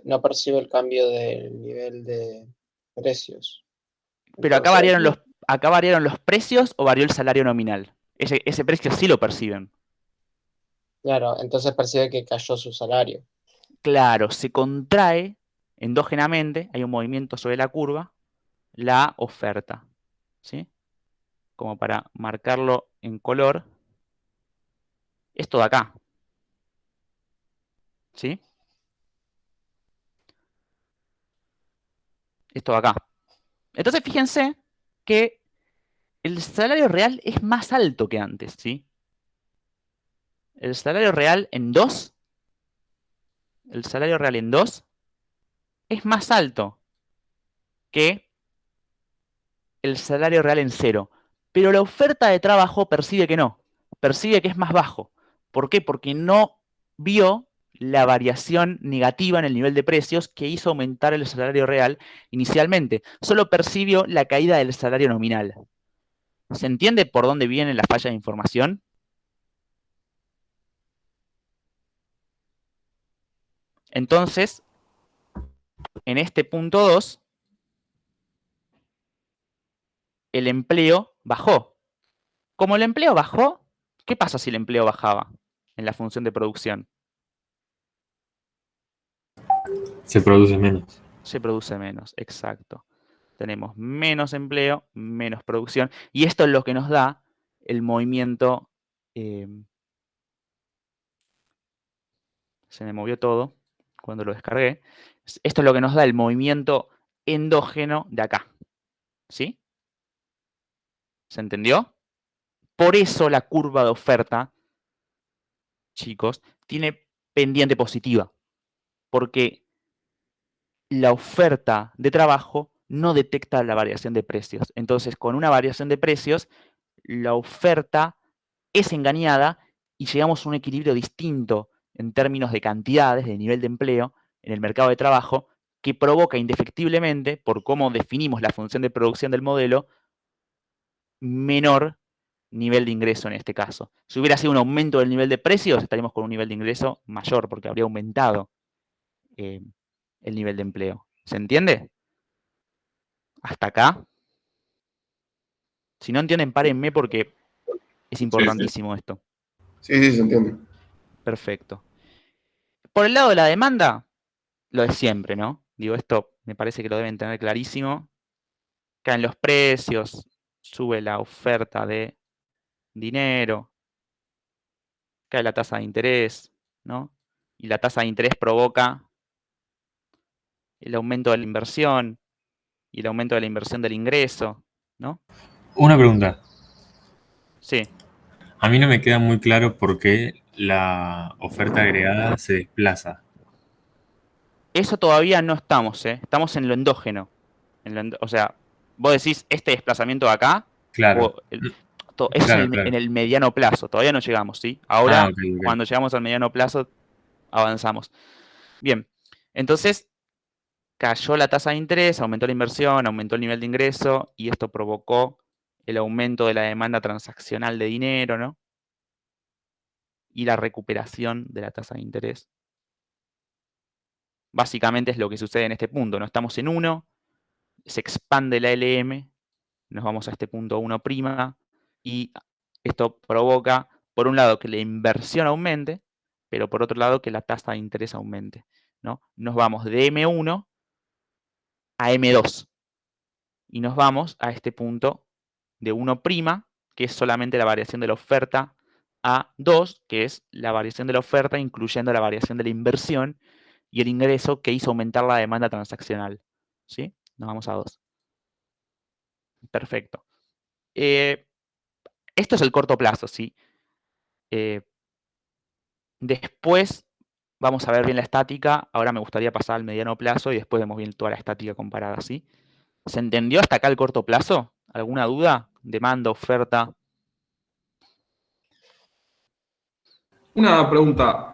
Speaker 5: no percibe el cambio del nivel de precios.
Speaker 1: Pero
Speaker 5: Entonces,
Speaker 1: acá variaron los precios o varió el salario nominal. Ese precio sí lo perciben.
Speaker 5: claro, entonces percibe que cayó su salario.
Speaker 1: Claro, se contrae endógenamente, hay un movimiento sobre la curva, la oferta. ¿Sí? Como para marcarlo en color. Esto de acá. ¿Sí? Esto de acá. Entonces fíjense que el salario real es más alto que antes, ¿sí? El salario real en 2, el salario real en 2 es más alto que el salario real en 0. Pero la oferta de trabajo percibe que no, percibe que es más bajo. ¿Por qué? Porque no vio la variación negativa en el nivel de precios que hizo aumentar el salario real inicialmente. Solo percibió la caída del salario nominal. ¿Se entiende por dónde viene la falla de información? Entonces, en este punto 2, el empleo bajó. Como el empleo bajó, ¿qué pasa si el empleo bajaba en la función de producción?
Speaker 6: Se produce menos.
Speaker 1: Se produce menos, exacto. Tenemos menos empleo, menos producción, y esto es lo que nos da el movimiento. Se me movió todo cuando lo descargué. Esto es lo que nos da el movimiento endógeno de acá. ¿Sí? ¿Se entendió? Por eso la curva de oferta, chicos, tiene pendiente positiva. Porque la oferta de trabajo no detecta la variación de precios. Entonces, con una variación de precios, la oferta es engañada y llegamos a un equilibrio distinto en términos de cantidades, de nivel de empleo en el mercado de trabajo, que provoca indefectiblemente, por cómo definimos la función de producción del modelo, menor nivel de ingreso en este caso. Si hubiera sido un aumento del nivel de precios, estaríamos con un nivel de ingreso mayor, porque habría aumentado el nivel de empleo. ¿Se entiende? ¿Hasta acá? Si no entienden, párenme porque es
Speaker 4: Sí, sí.
Speaker 1: importantísimo esto.
Speaker 4: Sí, se entiende.
Speaker 1: Perfecto. Por el lado de la demanda, lo de siempre, ¿no? Digo, esto me parece que lo deben tener clarísimo. Caen los precios, sube la oferta de dinero, cae la tasa de interés, ¿no? Y la tasa de interés provoca el aumento de la inversión y el aumento de la inversión del ingreso, ¿no?
Speaker 6: Una pregunta.
Speaker 1: Sí.
Speaker 6: A mí no me queda muy claro por qué la oferta agregada se desplaza.
Speaker 1: eso todavía no estamos, ¿eh? Estamos en lo endógeno. O sea, vos decís este desplazamiento de acá,
Speaker 6: Claro.
Speaker 1: o eso es
Speaker 6: Claro,
Speaker 1: en
Speaker 6: claro.
Speaker 1: el mediano plazo, todavía no llegamos, ¿sí?
Speaker 6: Ah,
Speaker 1: Ahora,
Speaker 6: ok, ok.
Speaker 1: cuando llegamos al mediano plazo, avanzamos. Bien, entonces cayó la tasa de interés, aumentó la inversión, aumentó el nivel de ingreso, y esto provocó el aumento de la demanda transaccional de dinero, ¿no? Y la recuperación de la tasa de interés. Básicamente es lo que sucede en este punto, ¿no? Estamos en 1, se expande la LM, nos vamos a este punto 1', y esto provoca, por un lado, que la inversión aumente, pero por otro lado, que la tasa de interés aumente, ¿no? Nos vamos de M1 a M2, y nos vamos a este punto de 1', que es solamente la variación de la oferta, a 2, que es la variación de la oferta, incluyendo la variación de la inversión y el ingreso que hizo aumentar la demanda transaccional, ¿sí? Nos vamos a 2. Perfecto. Esto es el corto plazo, ¿sí? Después vamos a ver bien la estática. Ahora me gustaría pasar al mediano plazo y después vemos bien toda la estática comparada, ¿sí? ¿Se entendió hasta acá el corto plazo? ¿Alguna duda? Demanda, oferta.
Speaker 8: Una pregunta.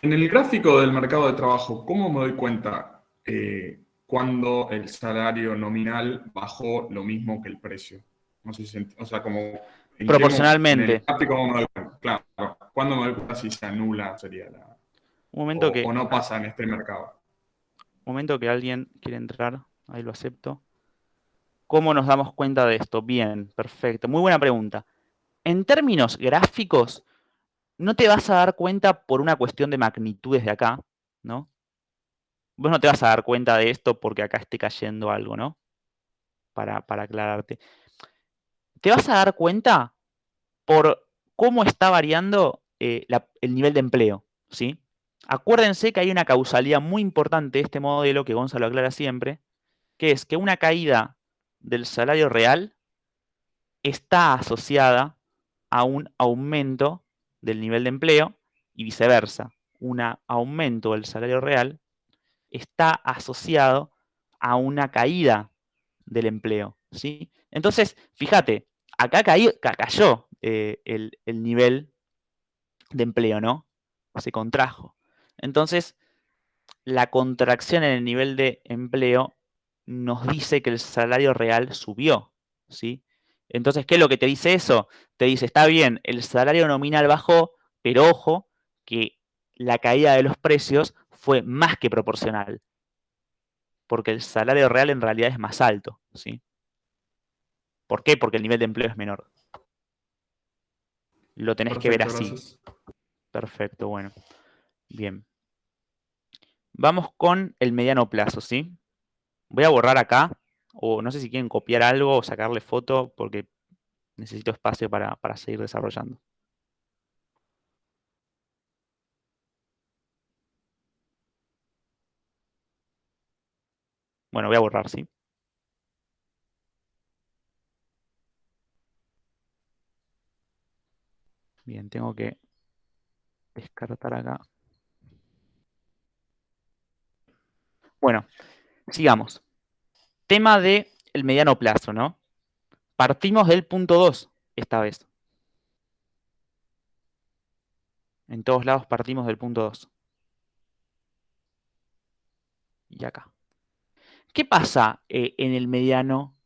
Speaker 8: En el gráfico del mercado de trabajo, ¿cómo me doy cuenta cuando el salario nominal bajó lo mismo que el precio? No sé si, o sea, como en en el
Speaker 1: Proporcionalmente.
Speaker 8: gráfico, ¿cómo me doy cuenta? Claro, ¿cuándo me doy cuenta si se anula sería
Speaker 1: Un momento
Speaker 8: o
Speaker 1: que,
Speaker 8: no pasa en este mercado?
Speaker 1: alguien quiere entrar. Ahí lo acepto. ¿Cómo nos damos cuenta de esto? Bien, perfecto. Muy buena pregunta. En términos gráficos, no te vas a dar cuenta por una cuestión de magnitudes de acá, ¿no? Vos no te vas a dar cuenta de esto porque acá esté cayendo algo, ¿no? Para aclararte. Te vas a dar cuenta por cómo está variando el nivel de empleo, ¿sí? Acuérdense que hay una causalidad muy importante de este modelo que Gonzalo aclara siempre, que es que una caída del salario real está asociada a un aumento del nivel de empleo y viceversa. Un aumento del salario real está asociado a una caída del empleo, ¿sí? Entonces, fíjate, acá cayó el nivel de empleo, ¿no? Se contrajo. Entonces, la contracción en el nivel de empleo nos dice que el salario real subió, ¿sí? Entonces, ¿qué es lo que te dice eso? Te dice, está bien, el salario nominal bajó, pero ojo, que la caída de los precios fue más que proporcional, porque el salario real en realidad es más alto, ¿sí? ¿Por qué? Porque el nivel de empleo es menor. Lo tenés que ver
Speaker 8: Perfecto,
Speaker 1: así.
Speaker 8: gracias.
Speaker 1: Perfecto, bueno. Bien. Vamos con el mediano plazo, ¿sí? Voy a borrar acá, o no sé si quieren copiar algo o sacarle foto, porque necesito espacio para seguir desarrollando. Bueno, voy a borrar, ¿sí? Bien, tengo que descartar acá. Bueno, sigamos. Tema de el mediano plazo, ¿no? Partimos del punto 2 esta vez. En todos lados partimos del punto 2. Y acá. ¿Qué pasa en el mediano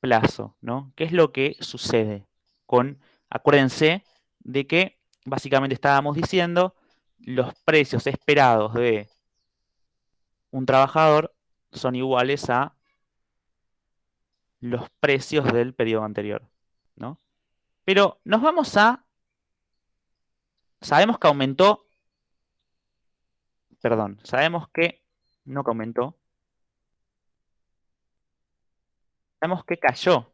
Speaker 1: plazo, ¿no? ¿Qué es lo que sucede con, acuérdense de que básicamente estábamos diciendo los precios esperados de un trabajador son iguales a los precios del periodo anterior, ¿no? Pero nos vamos a, sabemos que aumentó, perdón, sabemos que no que aumentó, sabemos que cayó.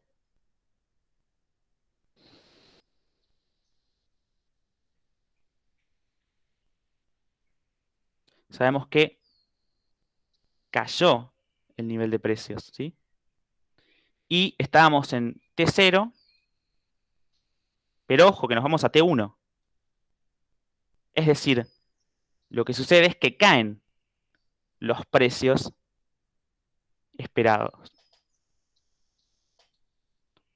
Speaker 1: Sabemos que cayó el nivel de precios, ¿sí? Y estábamos en T0, pero ojo que nos vamos a T1. Es decir, lo que sucede es que caen los precios esperados.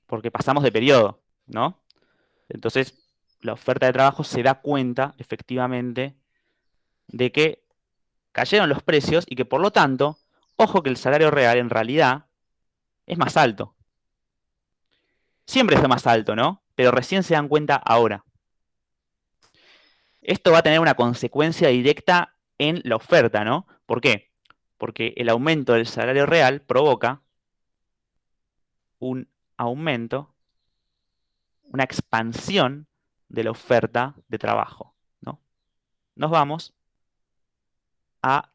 Speaker 1: Porque pasamos de periodo, ¿no? Entonces, la oferta de trabajo se da cuenta, efectivamente, de que cayeron los precios y que, por lo tanto, ojo que el salario real, en realidad, es más alto. Siempre fue más alto, ¿no? Pero recién se dan cuenta ahora. Esto va a tener una consecuencia directa en la oferta, ¿no? ¿Por qué? Porque el aumento del salario real provoca un aumento, una expansión de la oferta de trabajo, ¿no? Nos vamos a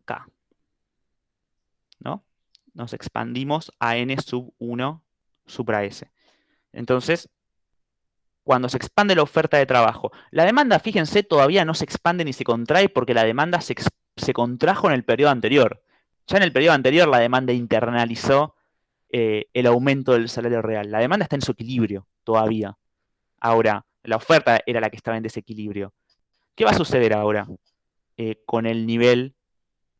Speaker 1: acá, ¿no? Nos expandimos a n sub 1 supra s. Entonces, cuando se expande la oferta de trabajo, la demanda, fíjense, todavía no se expande ni se contrae porque la demanda se contrajo en el periodo anterior. Ya en el periodo anterior la demanda internalizó el aumento del salario real. La demanda está en su equilibrio todavía. Ahora, la oferta era la que estaba en desequilibrio. ¿Qué va a suceder ahora con el nivel?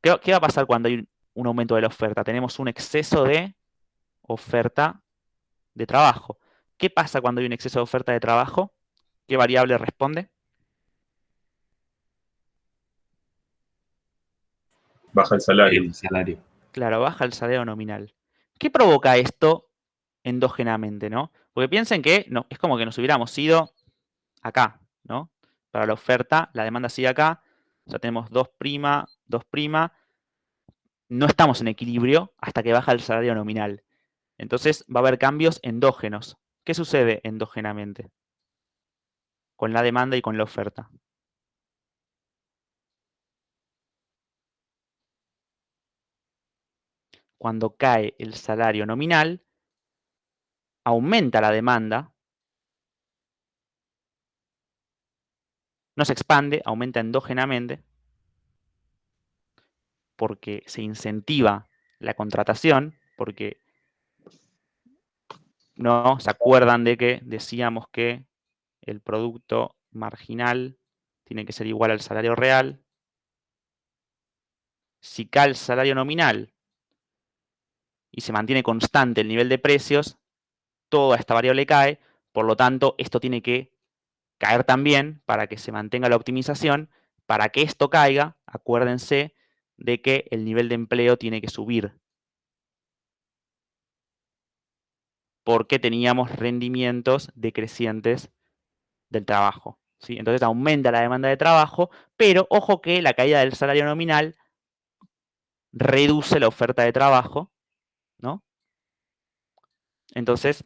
Speaker 1: ¿Qué va a pasar cuando hay un aumento de la oferta? Tenemos un exceso de oferta de trabajo. ¿Qué pasa cuando hay un exceso de oferta de trabajo? ¿Qué variable responde?
Speaker 3: Baja el salario.
Speaker 6: El salario.
Speaker 1: Claro, baja el salario nominal. ¿Qué provoca esto endógenamente, no? Porque piensen que no, es como que nos hubiéramos ido acá, ¿no? Para la oferta, la demanda sigue acá. Ya tenemos 2', 2'. No estamos en equilibrio hasta que baja el salario nominal. Entonces va a haber cambios endógenos. ¿Qué sucede endógenamente con la demanda y con la oferta? Cuando cae el salario nominal, aumenta la demanda, no se expande, aumenta endógenamente, porque se incentiva la contratación, porque no se acuerdan de que decíamos que el producto marginal tiene que ser igual al salario real. Si cae el salario nominal y se mantiene constante el nivel de precios, toda esta variable cae, por lo tanto, esto tiene que caer también para que se mantenga la optimización. Para que esto caiga, acuérdense de que el nivel de empleo tiene que subir, porque teníamos rendimientos decrecientes del trabajo, ¿sí? Entonces aumenta la demanda de trabajo, pero ojo que la caída del salario nominal reduce la oferta de trabajo, ¿no? Entonces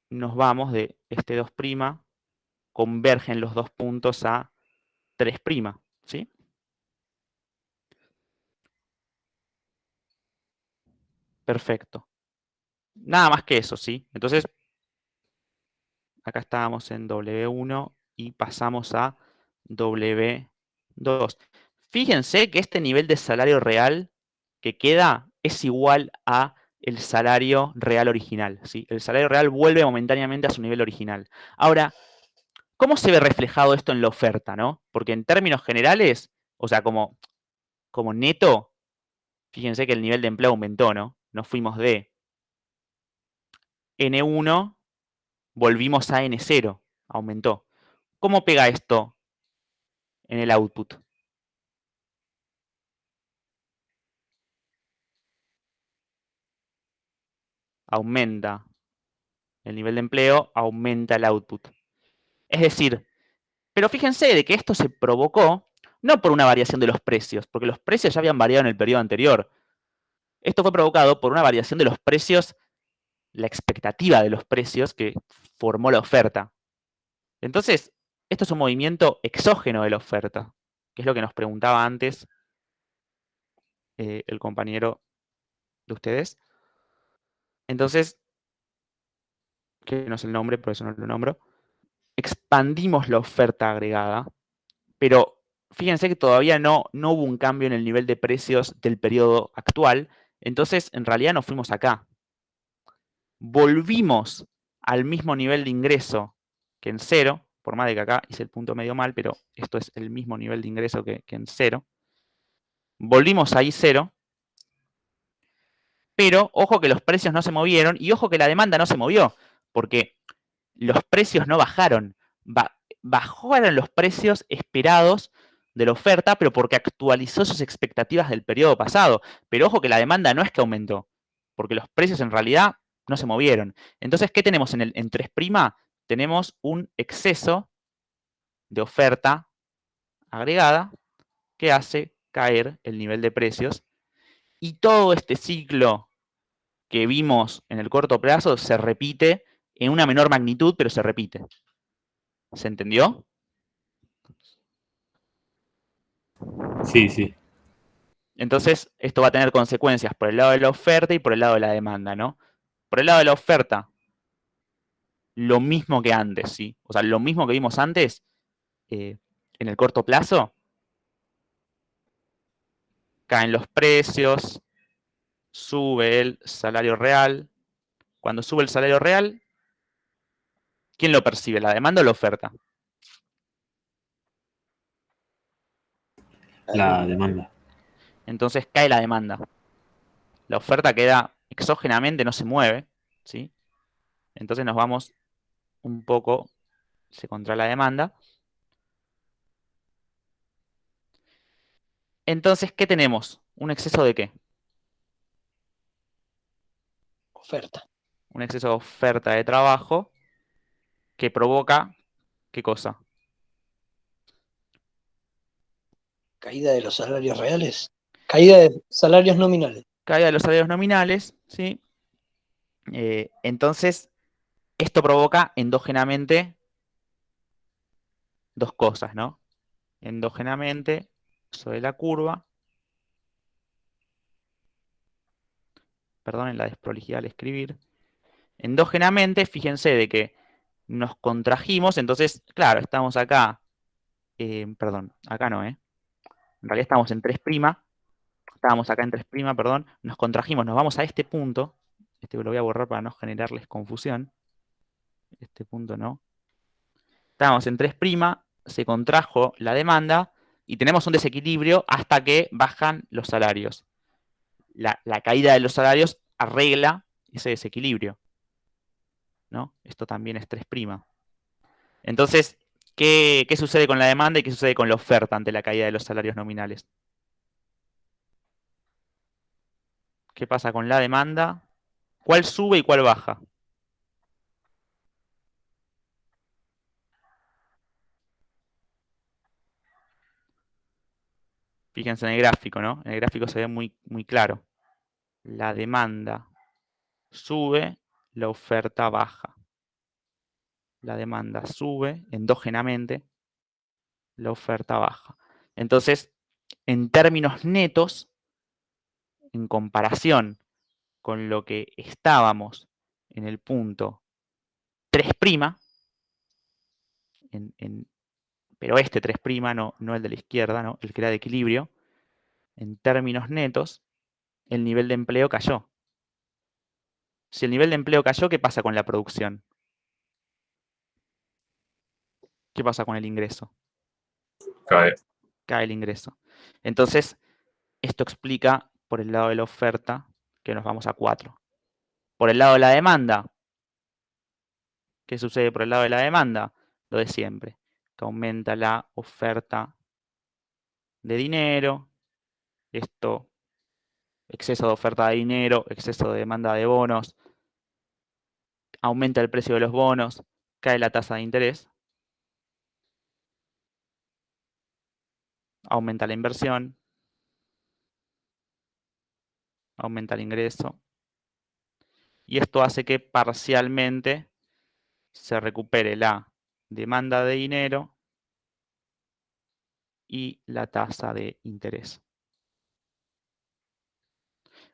Speaker 1: nos vamos de este 2', convergen los dos puntos a 3', ¿sí? Perfecto. Nada más que eso, ¿sí? Entonces, acá estábamos en W1 y pasamos a W2. Fíjense que este nivel de salario real que queda es igual a el salario real original, ¿sí? El salario real vuelve momentáneamente a su nivel original. Ahora, ¿cómo se ve reflejado esto en la oferta, no? Porque en términos generales, o sea, como neto, fíjense que el nivel de empleo aumentó, ¿no? Nos fuimos de N1, volvimos a N0, aumentó. ¿Cómo pega esto en el output? Aumenta el nivel de empleo, aumenta el output. Es decir, pero fíjense de que esto se provocó no por una variación de los precios, porque los precios ya habían variado en el periodo anterior. Esto fue provocado por una variación de los precios, la expectativa de los precios que formó la oferta. Entonces, esto es un movimiento exógeno de la oferta, que es lo que nos preguntaba antes el compañero de ustedes. Entonces, que no es el nombre, por eso no lo nombro, expandimos la oferta agregada, pero fíjense que todavía no hubo un cambio en el nivel de precios del periodo actual, entonces en realidad nos fuimos acá. Volvimos al mismo nivel de ingreso que en 0, por más de que acá hice el punto medio mal, pero esto es el mismo nivel de ingreso que en 0. volvimos a I0, pero ojo que los precios no se movieron y ojo que la demanda no se movió, porque los precios no bajaron. Bajaron los precios esperados de la oferta, pero porque actualizó sus expectativas del periodo pasado. Pero ojo que la demanda no es que aumentó, porque los precios en realidad no se movieron. Entonces, ¿qué tenemos en 3'? Tenemos un exceso de oferta agregada que hace caer el nivel de precios. Y todo este ciclo que vimos en el corto plazo se repite en una menor magnitud, pero se repite. ¿Se entendió?
Speaker 6: Sí, sí.
Speaker 1: Entonces, esto va a tener consecuencias por el lado de la oferta y por el lado de la demanda, ¿no? Por el lado de la oferta, lo mismo que antes, ¿sí? O sea, lo mismo que vimos antes, en el corto plazo, caen los precios, sube el salario real. Cuando sube el salario real, ¿quién lo percibe? ¿La demanda o la oferta?
Speaker 6: La demanda.
Speaker 1: Entonces cae la demanda. La oferta queda exógenamente, no se mueve, ¿sí? Entonces nos vamos un poco, se controla la demanda. Entonces, ¿qué tenemos? ¿Un exceso de qué?
Speaker 2: Oferta.
Speaker 1: Un exceso de oferta de trabajo que provoca, ¿qué cosa?
Speaker 2: Caída de los salarios reales. Caída de salarios nominales.
Speaker 1: Caída de los salarios nominales, ¿sí? Entonces, esto provoca endógenamente dos cosas, ¿no? Endógenamente, sobre la curva, perdonen la desprolijidad al escribir. Endógenamente, fíjense de que nos contrajimos, entonces, claro, estamos acá, perdón, acá no, En realidad estamos en 3', estábamos acá en 3', perdón, nos contrajimos, nos vamos a este punto, este lo voy a borrar para no generarles confusión, este punto no. Estábamos en 3', se contrajo la demanda y tenemos un desequilibrio hasta que bajan los salarios. La caída de los salarios arregla ese desequilibrio, ¿no? Esto también es 3'. Entonces, ¿qué sucede con la demanda y qué sucede con la oferta ante la caída de los salarios nominales? ¿Qué pasa con la demanda? ¿Cuál sube y cuál baja? Fíjense en el gráfico, ¿no? En el gráfico se ve muy, muy claro. La demanda sube, la oferta baja. La demanda sube endógenamente, la oferta baja. Entonces, en términos netos, en comparación con lo que estábamos en el punto 3', pero este 3', no el de la izquierda, ¿no? El que era de equilibrio, en términos netos, el nivel de empleo cayó. Si el nivel de empleo cayó, ¿qué pasa con la producción? ¿Qué pasa con el ingreso?
Speaker 6: Cae.
Speaker 1: Cae el ingreso. Entonces, esto explica por el lado de la oferta que nos vamos a 4. Por el lado de la demanda, ¿qué sucede por el lado de la demanda? Lo de siempre, que aumenta la oferta de dinero, esto, exceso de oferta de dinero, exceso de demanda de bonos, aumenta el precio de los bonos, cae la tasa de interés, aumenta la inversión, aumenta el ingreso, y esto hace que parcialmente se recupere la demanda de dinero y la tasa de interés.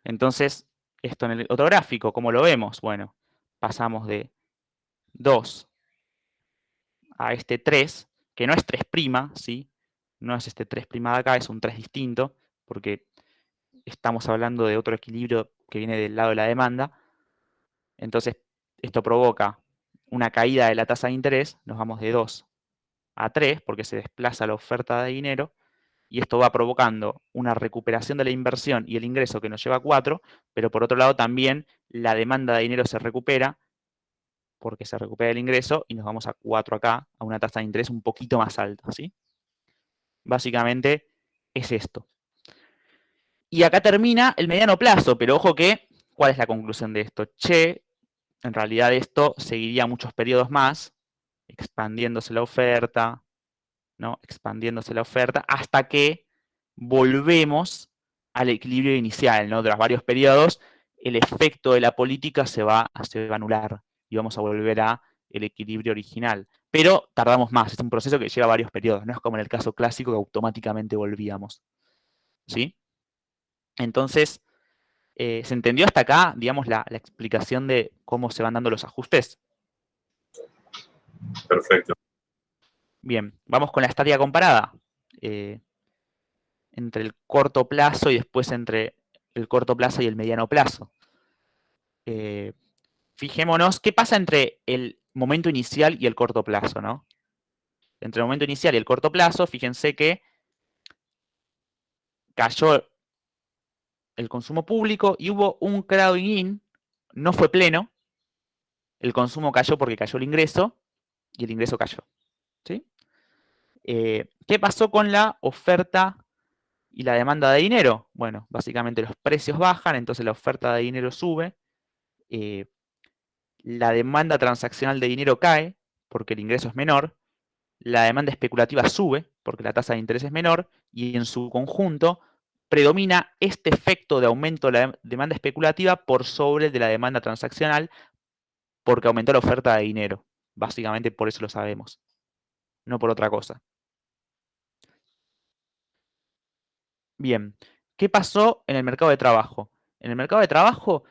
Speaker 1: Entonces, esto en el otro gráfico, ¿cómo lo vemos? Bueno, pasamos de 2 a este 3, que no es 3', ¿sí? No es este 3' de acá, es un 3 distinto, porque estamos hablando de otro equilibrio que viene del lado de la demanda. Entonces, esto provoca una caída de la tasa de interés, nos vamos de 2 a 3, porque se desplaza la oferta de dinero, y esto va provocando una recuperación de la inversión y el ingreso que nos lleva a 4, pero por otro lado también la demanda de dinero se recupera porque se recupera el ingreso y nos vamos a 4 acá, a una tasa de interés un poquito más alta, ¿sí? Básicamente es esto. Y acá termina el mediano plazo, pero ojo que, ¿cuál es la conclusión de esto? Che, en realidad esto seguiría muchos periodos más, expandiéndose la oferta, ¿no? Expandiéndose la oferta, hasta que volvemos al equilibrio inicial, ¿no? De los varios periodos, el efecto de la política se va a anular y vamos a volver a el equilibrio original. Pero tardamos más, es un proceso que lleva varios periodos, no es como en el caso clásico que automáticamente volvíamos, ¿sí? Entonces, ¿se entendió hasta acá, digamos, la explicación de cómo se van dando los ajustes?
Speaker 6: Perfecto.
Speaker 1: Bien, vamos con la estadía comparada. Entre el corto plazo y después entre el corto plazo y el mediano plazo. Fijémonos qué pasa entre el momento inicial y el corto plazo, ¿no? Entre el momento inicial y el corto plazo, fíjense que cayó el consumo público y hubo un crowding in, no fue pleno, el consumo cayó porque cayó el ingreso y el ingreso cayó, ¿sí? ¿Qué pasó con la oferta y la demanda de dinero? Bueno, básicamente los precios bajan, entonces la oferta de dinero sube, la demanda transaccional de dinero cae porque el ingreso es menor, la demanda especulativa sube porque la tasa de interés es menor y en su conjunto predomina este efecto de aumento de la demanda especulativa por sobre el de la demanda transaccional porque aumentó la oferta de dinero. Básicamente por eso lo sabemos, no por otra cosa. Bien, ¿qué pasó en el mercado de trabajo? En el mercado de trabajo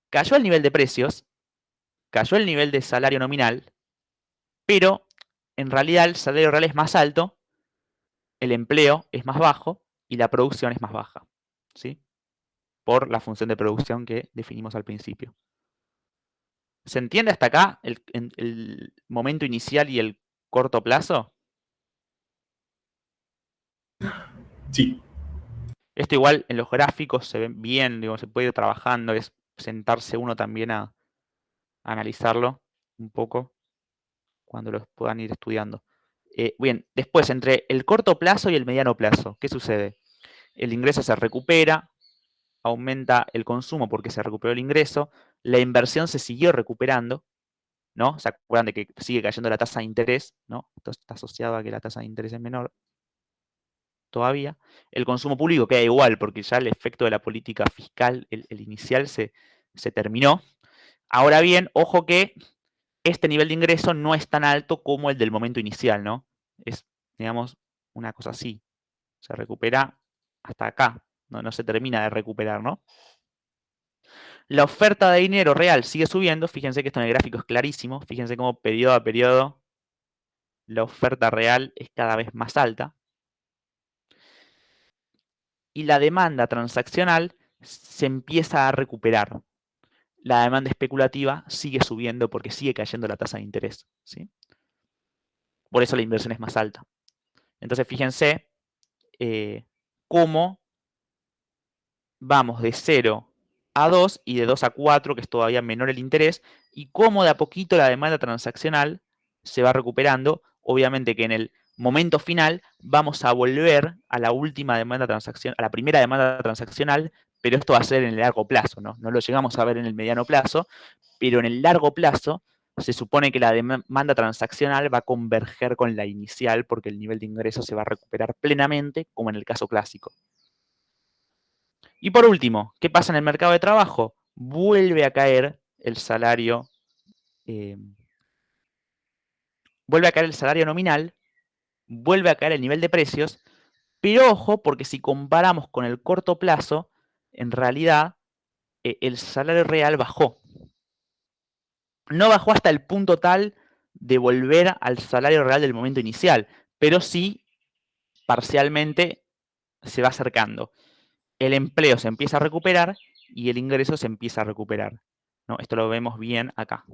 Speaker 1: cayó el nivel de precios, cayó el nivel de salario nominal, pero en realidad el salario real es más alto, el empleo es más bajo y la producción es más baja, ¿sí? Por la función de producción que definimos al principio. ¿Se entiende hasta acá el momento inicial y el corto plazo?
Speaker 6: Sí.
Speaker 1: Esto igual en los gráficos se ve bien, digo, se puede ir trabajando, es sentarse uno también a analizarlo un poco cuando los puedan ir estudiando. Bien, después entre el corto plazo y el mediano plazo, ¿qué sucede? El ingreso se recupera, aumenta el consumo porque se recuperó el ingreso, la inversión se siguió recuperando, ¿no? ¿Se acuerdan de que sigue cayendo la tasa de interés, ¿no? Esto está asociado a que la tasa de interés es menor todavía. El consumo público queda igual porque ya el efecto de la política fiscal, el inicial, se terminó. Ahora bien, ojo que este nivel de ingreso no es tan alto como el del momento inicial, ¿no? Es, digamos, una cosa así. Se recupera hasta acá, no se termina de recuperar, ¿no? La oferta de dinero real sigue subiendo, fíjense que esto en el gráfico es clarísimo, fíjense cómo periodo a periodo la oferta real es cada vez más alta. Y la demanda transaccional se empieza a recuperar. La demanda especulativa sigue subiendo porque sigue cayendo la tasa de interés, ¿sí? Por eso la inversión es más alta. Entonces fíjense cómo vamos de 0 a 2 y de 2 a 4, que es todavía menor el interés, y cómo de a poquito la demanda transaccional se va recuperando. Obviamente que en el momento final vamos a volver a la última demanda transaccional, a la primera demanda transaccional, pero esto va a ser en el largo plazo, ¿no? No lo llegamos a ver en el mediano plazo, pero en el largo plazo se supone que la demanda transaccional va a converger con la inicial porque el nivel de ingreso se va a recuperar plenamente, como en el caso clásico. Y por último, ¿qué pasa en el mercado de trabajo? Vuelve a caer el salario, vuelve a caer el salario nominal, vuelve a caer el nivel de precios, pero ojo, porque si comparamos con el corto plazo, en realidad el salario real bajó. No bajó hasta el punto tal de volver al salario real del momento inicial, pero sí parcialmente se va acercando. El empleo se empieza a recuperar y el ingreso se empieza a recuperar, ¿no? Esto lo vemos bien acá,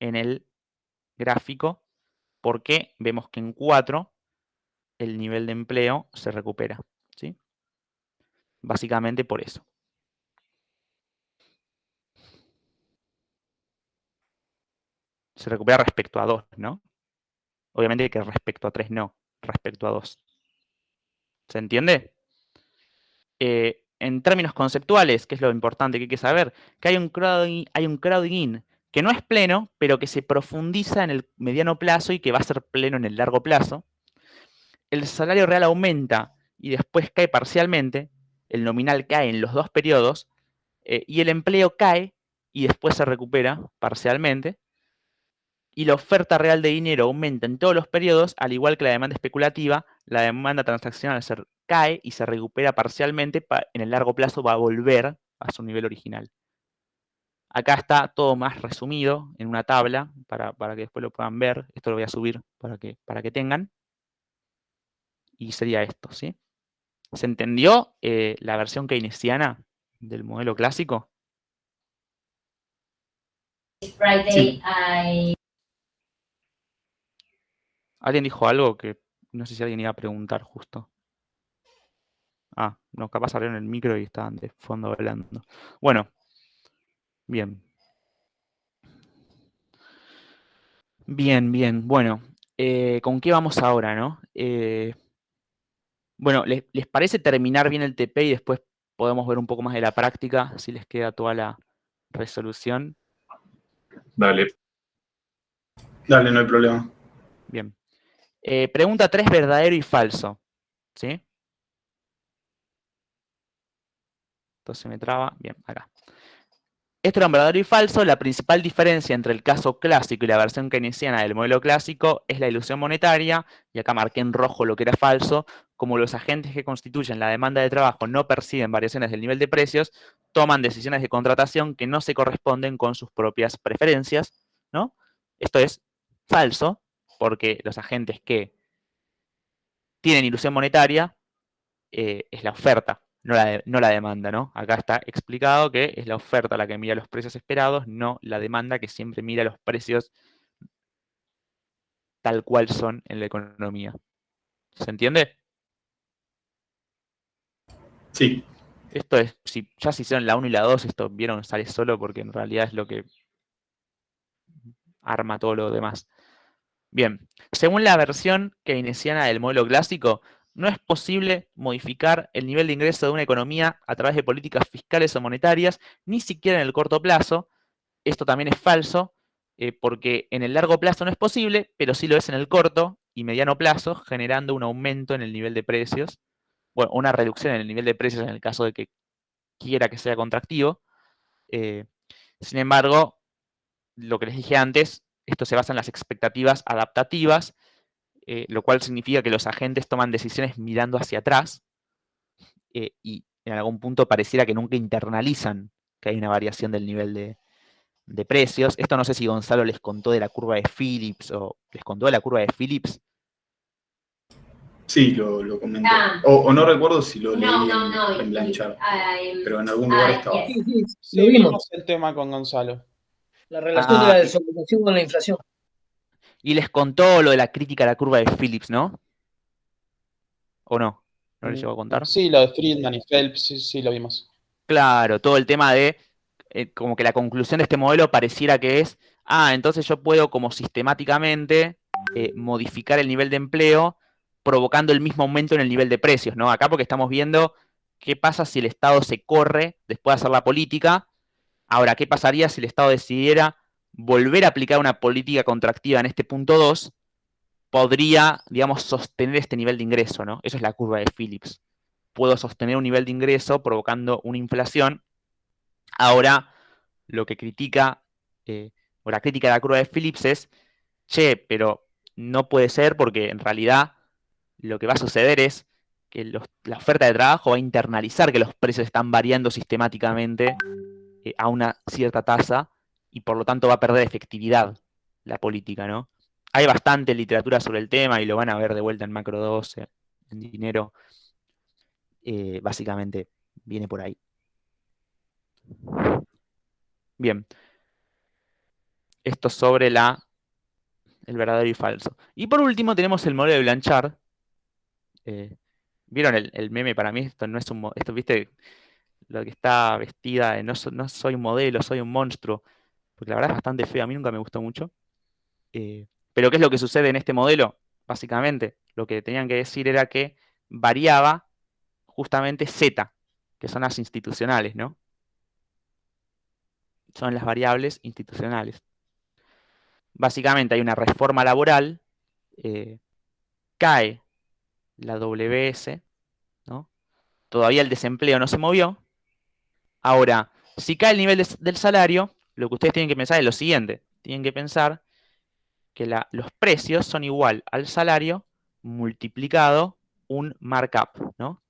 Speaker 1: en el gráfico, porque vemos que en 4 el nivel de empleo se recupera, ¿sí? Básicamente por eso. Se recupera respecto a 2, ¿no? Obviamente que respecto a 3 no, respecto a 2. ¿Se entiende? En términos conceptuales, que es lo importante que hay que saber, que hay un crowding in que no es pleno, pero que se profundiza en el mediano plazo y que va a ser pleno en el largo plazo. El salario real aumenta y después cae parcialmente, el nominal cae en los dos periodos, y el empleo cae y después se recupera parcialmente, y la oferta real de dinero aumenta en todos los periodos, al igual que la demanda especulativa, la demanda transaccional cae y se recupera parcialmente, en el largo plazo va a volver a su nivel original. Acá está todo más resumido en una tabla para que después lo puedan ver. Esto lo voy a subir para que tengan. Y sería esto, ¿sí? ¿Se entendió la versión keynesiana del modelo clásico?
Speaker 6: Sí.
Speaker 1: ¿Alguien dijo algo que no sé si alguien iba a preguntar justo? Ah, no, capaz abrieron el micro y estaban de fondo hablando. Bueno, bien. Bien. Bueno, ¿con qué vamos ahora, no? Bueno, ¿les parece terminar bien el TP y después podemos ver un poco más de la práctica, si les queda toda la resolución?
Speaker 6: Dale. Dale, no hay problema.
Speaker 1: Bien. Pregunta 3, verdadero y falso. ¿Sí? Entonces me traba. Bien, acá. Esto era un verdadero y falso. La principal diferencia entre el caso clásico y la versión keynesiana del modelo clásico es la ilusión monetaria, y acá marqué en rojo lo que era falso. Como los agentes que constituyen la demanda de trabajo no perciben variaciones del nivel de precios, toman decisiones de contratación que no se corresponden con sus propias preferencias, ¿no? Esto es falso, porque los agentes que tienen ilusión monetaria es la oferta, no la demanda, ¿no? Acá está explicado que es la oferta la que mira los precios esperados, no la demanda que siempre mira los precios tal cual son en la economía. ¿Se entiende?
Speaker 6: Sí.
Speaker 1: Esto es, si ya se hicieron la 1 y la 2, esto vieron sale solo porque en realidad es lo que arma todo lo demás. Bien, según la versión keynesiana del modelo clásico, no es posible modificar el nivel de ingreso de una economía a través de políticas fiscales o monetarias, ni siquiera en el corto plazo. Esto también es falso, porque en el largo plazo no es posible, pero sí lo es en el corto y mediano plazo, generando un aumento en el nivel de precios, bueno, una reducción en el nivel de precios en el caso de que quiera que sea contractivo. Eh, Sin embargo, lo que les dije antes, esto se basa en las expectativas adaptativas, lo cual significa que los agentes toman decisiones mirando hacia atrás, y en algún punto pareciera que nunca internalizan que hay una variación del nivel de precios. Esto no sé si Gonzalo les contó de la curva de Phillips o les contó de la curva de Phillips.
Speaker 6: Sí, lo comenté. O no recuerdo si lo leí en Blanchard, pero en algún lugar estaba.
Speaker 2: Sí, sí,
Speaker 5: Sí,
Speaker 2: lo vimos.
Speaker 5: vimos el tema con Gonzalo.
Speaker 2: La relación de la desocupación con la inflación.
Speaker 1: Y les contó lo de la crítica a la curva de Phillips, ¿no? ¿O no? ¿No les llegó a contar?
Speaker 5: Sí, lo de Friedman y Phelps, sí, lo vimos.
Speaker 1: Claro, todo el tema de como que la conclusión de este modelo pareciera que es, entonces yo puedo como sistemáticamente modificar el nivel de empleo provocando el mismo aumento en el nivel de precios, ¿no? Acá porque estamos viendo qué pasa si el Estado se corre después de hacer la política. Ahora, ¿qué pasaría si el Estado decidiera volver a aplicar una política contractiva en este punto 2? Podría, digamos, sostener este nivel de ingreso, ¿no? Eso es la curva de Phillips. Puedo sostener un nivel de ingreso provocando una inflación. Ahora, lo que critica, o la crítica de la curva de Phillips es, che, pero no puede ser porque en realidad lo que va a suceder es que la oferta de trabajo va a internalizar que los precios están variando sistemáticamente a una cierta tasa y por lo tanto va a perder efectividad la política, ¿no? Hay bastante literatura sobre el tema y lo van a ver de vuelta en Macro 12, en dinero. Básicamente viene por ahí. Bien. Esto sobre el verdadero y falso. Y por último tenemos el modelo de Blanchard, ¿Vieron el meme? Para mí esto no es esto, ¿viste? Lo que está vestida de no soy un modelo, soy un monstruo. Porque la verdad es bastante feo, a mí nunca me gustó mucho. Pero ¿qué es lo que sucede en este modelo? Básicamente, lo que tenían que decir era que variaba justamente Z, que son las institucionales, ¿no? Son las variables institucionales. Básicamente hay una reforma laboral, cae la WS, ¿no? Todavía el desempleo no se movió. Ahora, si cae el nivel del salario, lo que ustedes tienen que pensar es lo siguiente. Tienen que pensar que los precios son igual al salario multiplicado un markup, ¿no?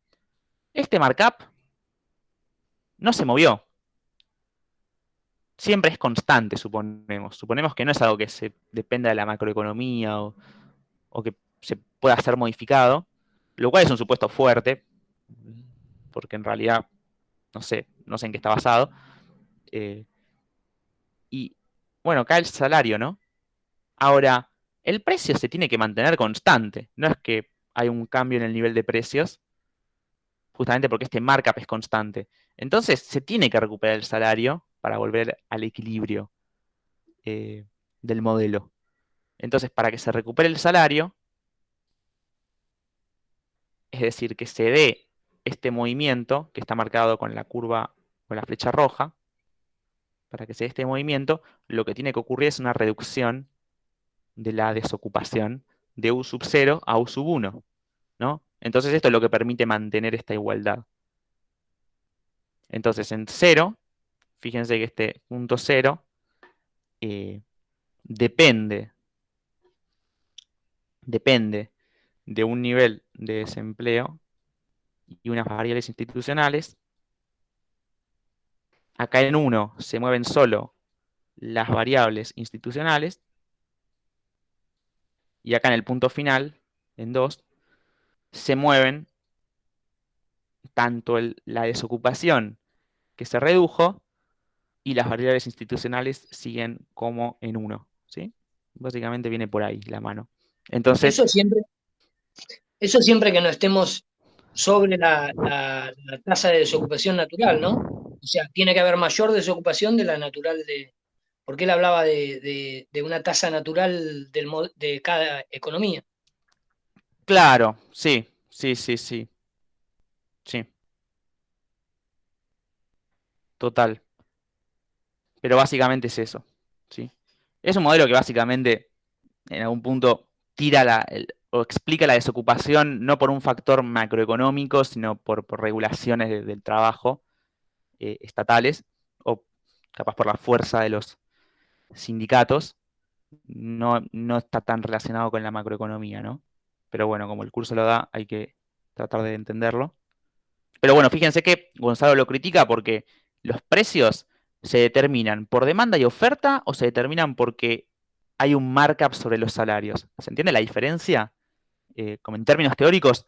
Speaker 1: Este markup no se movió. Siempre es constante, suponemos. Suponemos que no es algo que dependa de la macroeconomía o que se pueda ser modificado, lo cual es un supuesto fuerte, porque en realidad no sé en qué está basado. Y bueno, cae el salario, ¿no? Ahora, el precio se tiene que mantener constante. No es que hay un cambio en el nivel de precios, justamente porque este markup es constante. Entonces, se tiene que recuperar el salario para volver al equilibrio del modelo. Entonces, para que se recupere el salario, es decir, que se dé este movimiento que está marcado con la curva, con la flecha roja, para que se dé este movimiento, lo que tiene que ocurrir es una reducción de la desocupación de U sub 0 a U sub 1, ¿no? Entonces esto es lo que permite mantener esta igualdad. Entonces en 0, fíjense que este punto 0 depende de un nivel de desempleo y unas variables institucionales. Acá en 1 se mueven solo las variables institucionales. Y acá en el punto final, en 2, se mueven tanto la desocupación que se redujo y las variables institucionales siguen como en 1, ¿sí? Básicamente viene por ahí la mano. Entonces,
Speaker 2: Eso siempre que no estemos sobre la tasa de desocupación natural, ¿no? O sea, tiene que haber mayor desocupación de la natural porque él hablaba de una tasa natural de cada economía.
Speaker 1: claro, sí. Sí, total. Pero básicamente es eso, ¿sí? Es un modelo que básicamente en algún punto tira o explica la desocupación no por un factor macroeconómico, sino por regulaciones del trabajo estatales o capaz por la fuerza de los sindicatos. No está tan relacionado con la macroeconomía, ¿no? Pero bueno, como el curso lo da, hay que tratar de entenderlo. Pero bueno, fíjense que Gonzalo lo critica porque los precios se determinan por demanda y oferta o se determinan porque hay un markup sobre los salarios. ¿Se entiende la diferencia? Como en términos teóricos,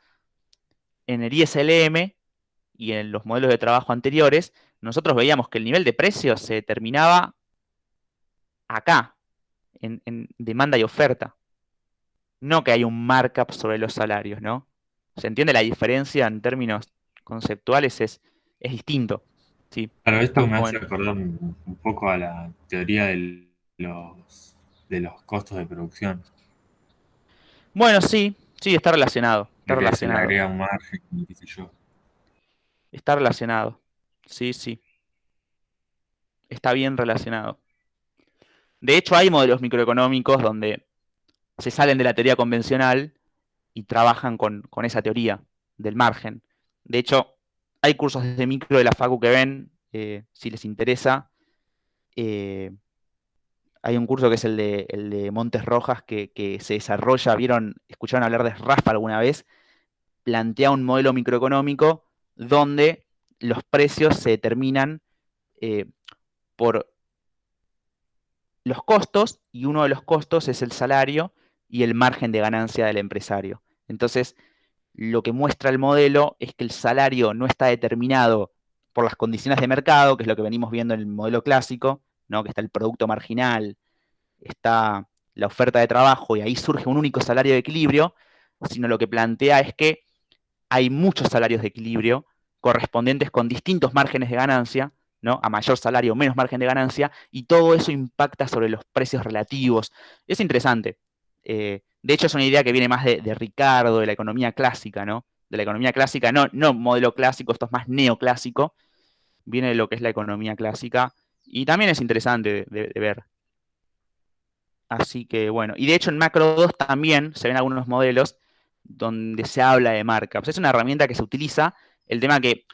Speaker 1: en el ISLM y en los modelos de trabajo anteriores, nosotros veíamos que el nivel de precios se determinaba acá, en demanda y oferta. No que hay un markup sobre los salarios, ¿no? ¿Se entiende la diferencia en términos conceptuales? Es distinto. ¿Sí?
Speaker 9: Claro, esto me hace
Speaker 1: Bueno,
Speaker 9: acordar un poco a la teoría de los costos de producción,
Speaker 1: bueno, sí, está relacionado. Está
Speaker 9: de que se le
Speaker 1: relacionado.
Speaker 9: agrega un margen y qué sé yo.
Speaker 1: Está relacionado. Sí. Está bien relacionado. De hecho, hay modelos microeconómicos donde se salen de la teoría convencional y trabajan con esa teoría del margen. De hecho, hay cursos de micro de la Facu que ven, si les interesa. Hay un curso que es el de Montes Rojas que se desarrolla, escucharon hablar de RAF alguna vez, plantea un modelo microeconómico donde los precios se determinan por los costos, y uno de los costos es el salario y el margen de ganancia del empresario. Entonces, lo que muestra el modelo es que el salario no está determinado por las condiciones de mercado, que es lo que venimos viendo en el modelo clásico, ¿no? Que está el producto marginal, está la oferta de trabajo y ahí surge un único salario de equilibrio, sino lo que plantea es que hay muchos salarios de equilibrio correspondientes con distintos márgenes de ganancia, ¿no? A mayor salario, menos margen de ganancia, y todo eso impacta sobre los precios relativos. Es interesante. De hecho, es una idea que viene más de Ricardo, de la economía clásica, ¿no? De la economía clásica, no modelo clásico, esto es más neoclásico, viene de lo que es la economía clásica, y también es interesante de ver. Así que bueno, y de hecho en Macro 2 también se ven algunos modelos donde se habla de markups. Es una herramienta que se utiliza. El tema que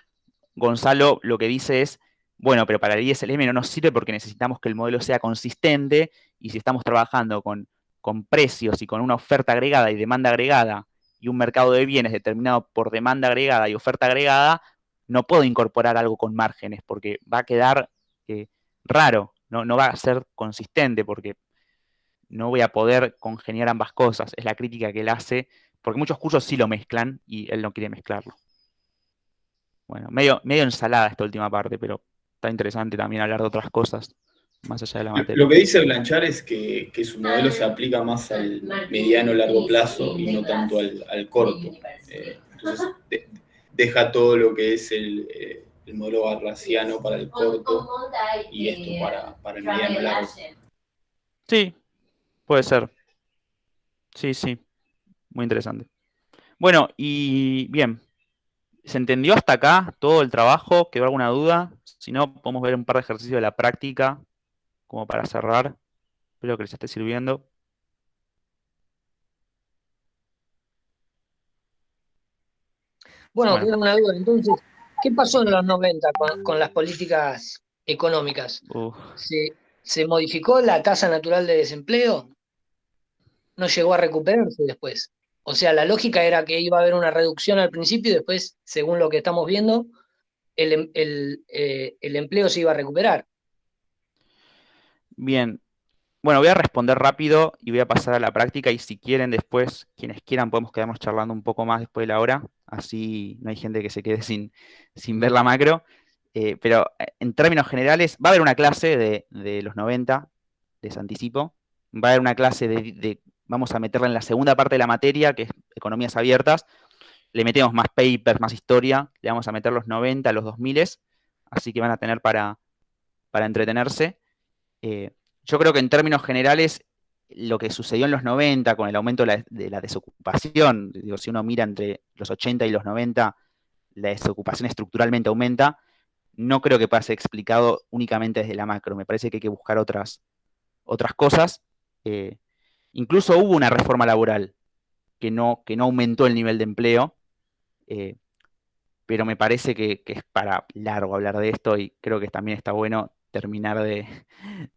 Speaker 1: Gonzalo lo que dice es, bueno, pero para el ISLM no nos sirve porque necesitamos que el modelo sea consistente, y si estamos trabajando con precios y con una oferta agregada y demanda agregada y un mercado de bienes determinado por demanda agregada y oferta agregada, no puedo incorporar algo con márgenes porque va a quedar raro, no va a ser consistente porque no voy a poder congeniar ambas cosas. Es la crítica que él hace, porque muchos cursos sí lo mezclan y él no quiere mezclarlo. Bueno, medio ensalada esta última parte, pero está interesante también hablar de otras cosas, más allá de la materia.
Speaker 6: Lo que dice Blanchard es que su modelo se aplica más al mediano largo plazo y no tanto al corto. Entonces, deja todo lo que es el modelo barrasiano para el corto y esto para el mediano largo.
Speaker 1: Sí, puede ser. Sí, muy interesante. Bueno, y bien, ¿se entendió hasta acá todo el trabajo? ¿Quedó alguna duda? Si no, podemos ver un par de ejercicios de la práctica, como para cerrar. Espero que les esté sirviendo.
Speaker 2: Bueno, queda una duda. Entonces, ¿qué pasó en los 90 con las políticas económicas? ¿Se modificó la tasa natural de desempleo? ¿No llegó a recuperarse después? O sea, la lógica era que iba a haber una reducción al principio y después, según lo que estamos viendo, el empleo se iba a recuperar.
Speaker 1: Bien. Bueno, voy a responder rápido y voy a pasar a la práctica, y si quieren después, quienes quieran, podemos quedarnos charlando un poco más después de la hora, así no hay gente que se quede sin ver la macro. Pero en términos generales, va a haber una clase de los 90, les anticipo. Va a haber una clase vamos a meterla en la segunda parte de la materia, que es economías abiertas. Le metemos más papers, más historia, le vamos a meter los 90, los 2000, así que van a tener para entretenerse. Yo creo que en términos generales, lo que sucedió en los 90 con el aumento de la desocupación, digo, si uno mira entre los 80 y los 90, la desocupación estructuralmente aumenta. No creo que pueda ser explicado únicamente desde la macro. Me parece que hay que buscar otras cosas. Incluso hubo una reforma laboral que no aumentó el nivel de empleo, pero me parece que es para largo hablar de esto, y creo que también está bueno terminar de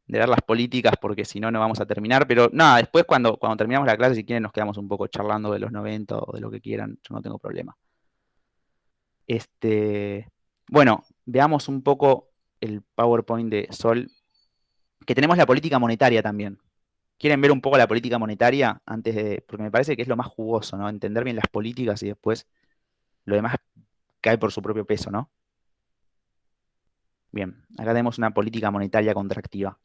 Speaker 1: ver las políticas, porque si no, no vamos a terminar. Pero nada, después cuando terminamos la clase, si quieren, nos quedamos un poco charlando de los 90 o de lo que quieran, yo no tengo problema. Bueno, veamos un poco el PowerPoint de Sol, que tenemos la política monetaria también. ¿Quieren ver un poco la política monetaria porque me parece que es lo más jugoso, ¿no? Entender bien las políticas y después lo demás cae por su propio peso, ¿no? Bien, acá tenemos una política monetaria contractiva.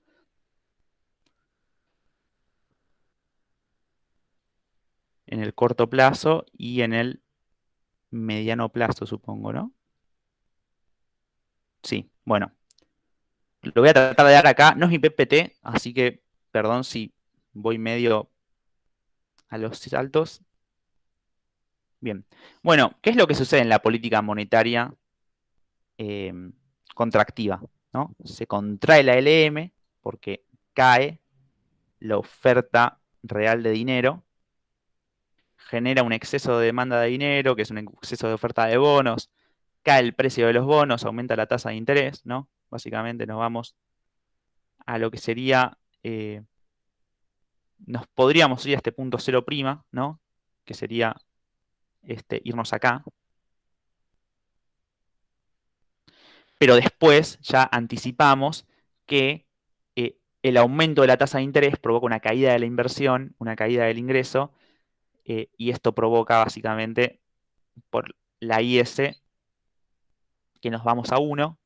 Speaker 1: En el corto plazo y en el mediano plazo, supongo, ¿no? Sí, bueno. Lo voy a tratar de dar acá. No es mi PPT, así que perdón si voy medio a los saltos. Bien. Bueno, ¿qué es lo que sucede en la política monetaria contractiva, ¿no? Se contrae la LM porque cae la oferta real de dinero, genera un exceso de demanda de dinero, que es un exceso de oferta de bonos, cae el precio de los bonos, aumenta la tasa de interés, ¿no? Básicamente nos vamos a lo que sería, nos podríamos ir a este punto 0', ¿no? Que sería irnos acá. Pero después ya anticipamos que el aumento de la tasa de interés provoca una caída de la inversión, una caída del ingreso, y esto provoca básicamente por la IS que nos vamos a 1,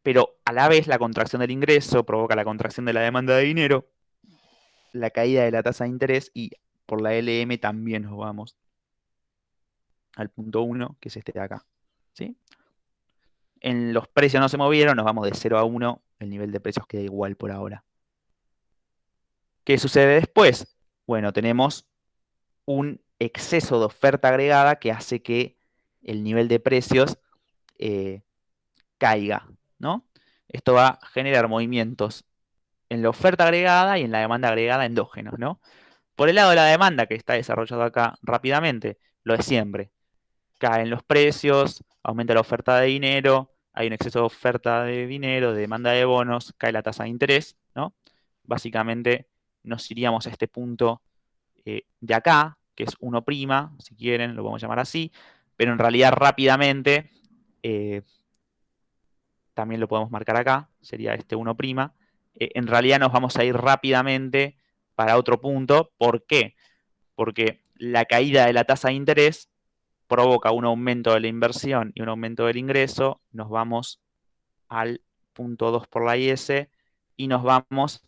Speaker 1: pero a la vez la contracción del ingreso provoca la contracción de la demanda de dinero, la caída de la tasa de interés, y por la LM también nos vamos al punto 1, que es este de acá. ¿Sí? En los precios no se movieron, nos vamos de 0 a 1, el nivel de precios queda igual por ahora. ¿Qué sucede después? Bueno, tenemos un exceso de oferta agregada que hace que el nivel de precios caiga, ¿no? Esto va a generar movimientos en la oferta agregada y en la demanda agregada endógenos, ¿no? Por el lado de la demanda, que está desarrollado acá rápidamente, lo de siempre. Caen los precios, aumenta la oferta de dinero, hay un exceso de oferta de dinero, de demanda de bonos, cae la tasa de interés, ¿no? Básicamente nos iríamos a este punto de acá, que es 1', si quieren, lo podemos llamar así, pero en realidad rápidamente, también lo podemos marcar acá, sería este 1', en realidad nos vamos a ir rápidamente para otro punto. ¿Por qué? Porque la caída de la tasa de interés provoca un aumento de la inversión y un aumento del ingreso. Nos vamos al punto 2 por la IS y nos vamos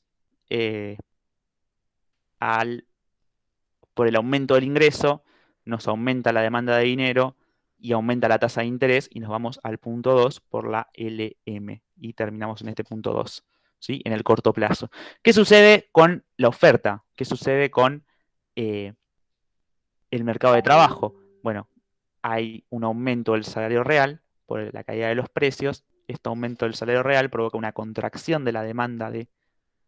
Speaker 1: por el aumento del ingreso, nos aumenta la demanda de dinero y aumenta la tasa de interés y nos vamos al punto 2 por la LM y terminamos en este punto 2, ¿sí? En el corto plazo. ¿Qué sucede con la oferta? ¿Qué sucede con el mercado de trabajo? Bueno, hay un aumento del salario real por la caída de los precios. Este aumento del salario real provoca una contracción de la demanda de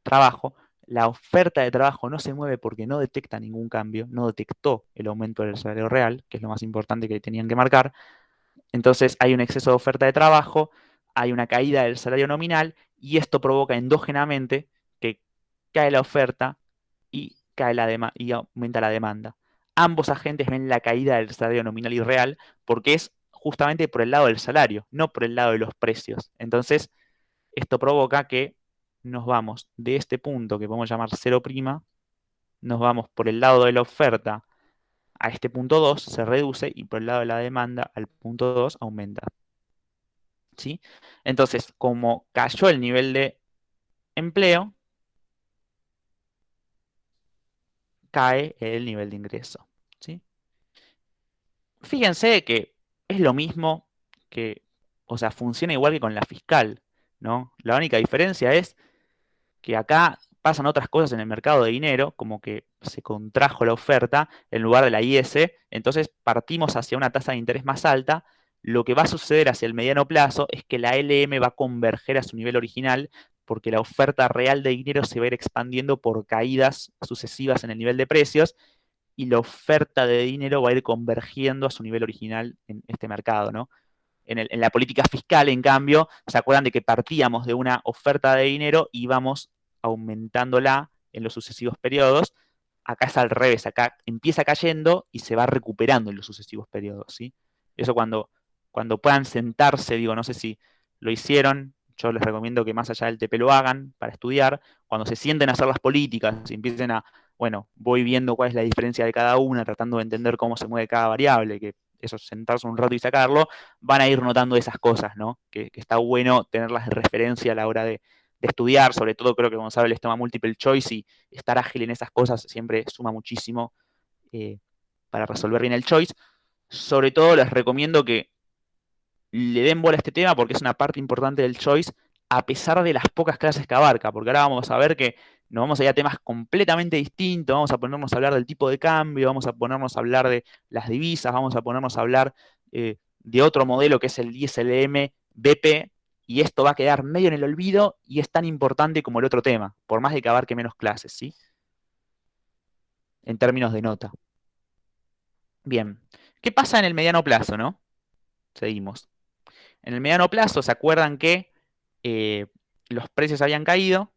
Speaker 1: trabajo. La oferta de trabajo no se mueve porque no detecta ningún cambio, no detectó el aumento del salario real, que es lo más importante que tenían que marcar. Entonces hay un exceso de oferta de trabajo, hay una caída del salario nominal y esto provoca endógenamente que cae la oferta y, y aumenta la demanda. Ambos agentes ven la caída del salario nominal y real porque es justamente por el lado del salario, no por el lado de los precios. Entonces, esto provoca que nos vamos de este punto que podemos llamar 0', nos vamos por el lado de la oferta a este punto 2, se reduce, y por el lado de la demanda al punto 2 aumenta. ¿Sí? Entonces, como cayó el nivel de empleo, cae el nivel de ingreso. ¿Sí? Fíjense que es lo mismo que, o sea, funciona igual que con la fiscal, ¿no? La única diferencia es que acá pasan otras cosas en el mercado de dinero, como que se contrajo la oferta en lugar de la IS, entonces partimos hacia una tasa de interés más alta. Lo que va a suceder hacia el mediano plazo es que la LM va a converger a su nivel original porque la oferta real de dinero se va a ir expandiendo por caídas sucesivas en el nivel de precios y la oferta de dinero va a ir convergiendo a su nivel original en este mercado, ¿no? En la política fiscal, en cambio, ¿se acuerdan de que partíamos de una oferta de dinero y íbamos aumentándola en los sucesivos periodos? Acá es al revés, acá empieza cayendo y se va recuperando en los sucesivos periodos, ¿sí? Eso cuando puedan sentarse, digo, no sé si lo hicieron, yo les recomiendo que más allá del TP lo hagan para estudiar, cuando se sienten a hacer las políticas y empiecen a, bueno, voy viendo cuál es la diferencia de cada una, tratando de entender cómo se mueve cada variable, que eso, sentarse un rato y sacarlo, van a ir notando esas cosas, ¿no? Que está bueno tenerlas de referencia a la hora de estudiar, sobre todo creo que Gonzalo les toma multiple choice y estar ágil en esas cosas siempre suma muchísimo para resolver bien el choice. Sobre todo les recomiendo que le den bola a este tema porque es una parte importante del choice a pesar de las pocas clases que abarca, porque ahora vamos a ver que nos vamos a ir a temas completamente distintos, vamos a ponernos a hablar del tipo de cambio, vamos a ponernos a hablar de las divisas, vamos a ponernos a hablar de otro modelo que es el ISLM BP, y esto va a quedar medio en el olvido y es tan importante como el otro tema, por más de que abarque menos clases, ¿sí? En términos de nota. Bien, ¿qué pasa en el mediano plazo, no? Seguimos. En el mediano plazo, ¿se acuerdan que los precios habían caído?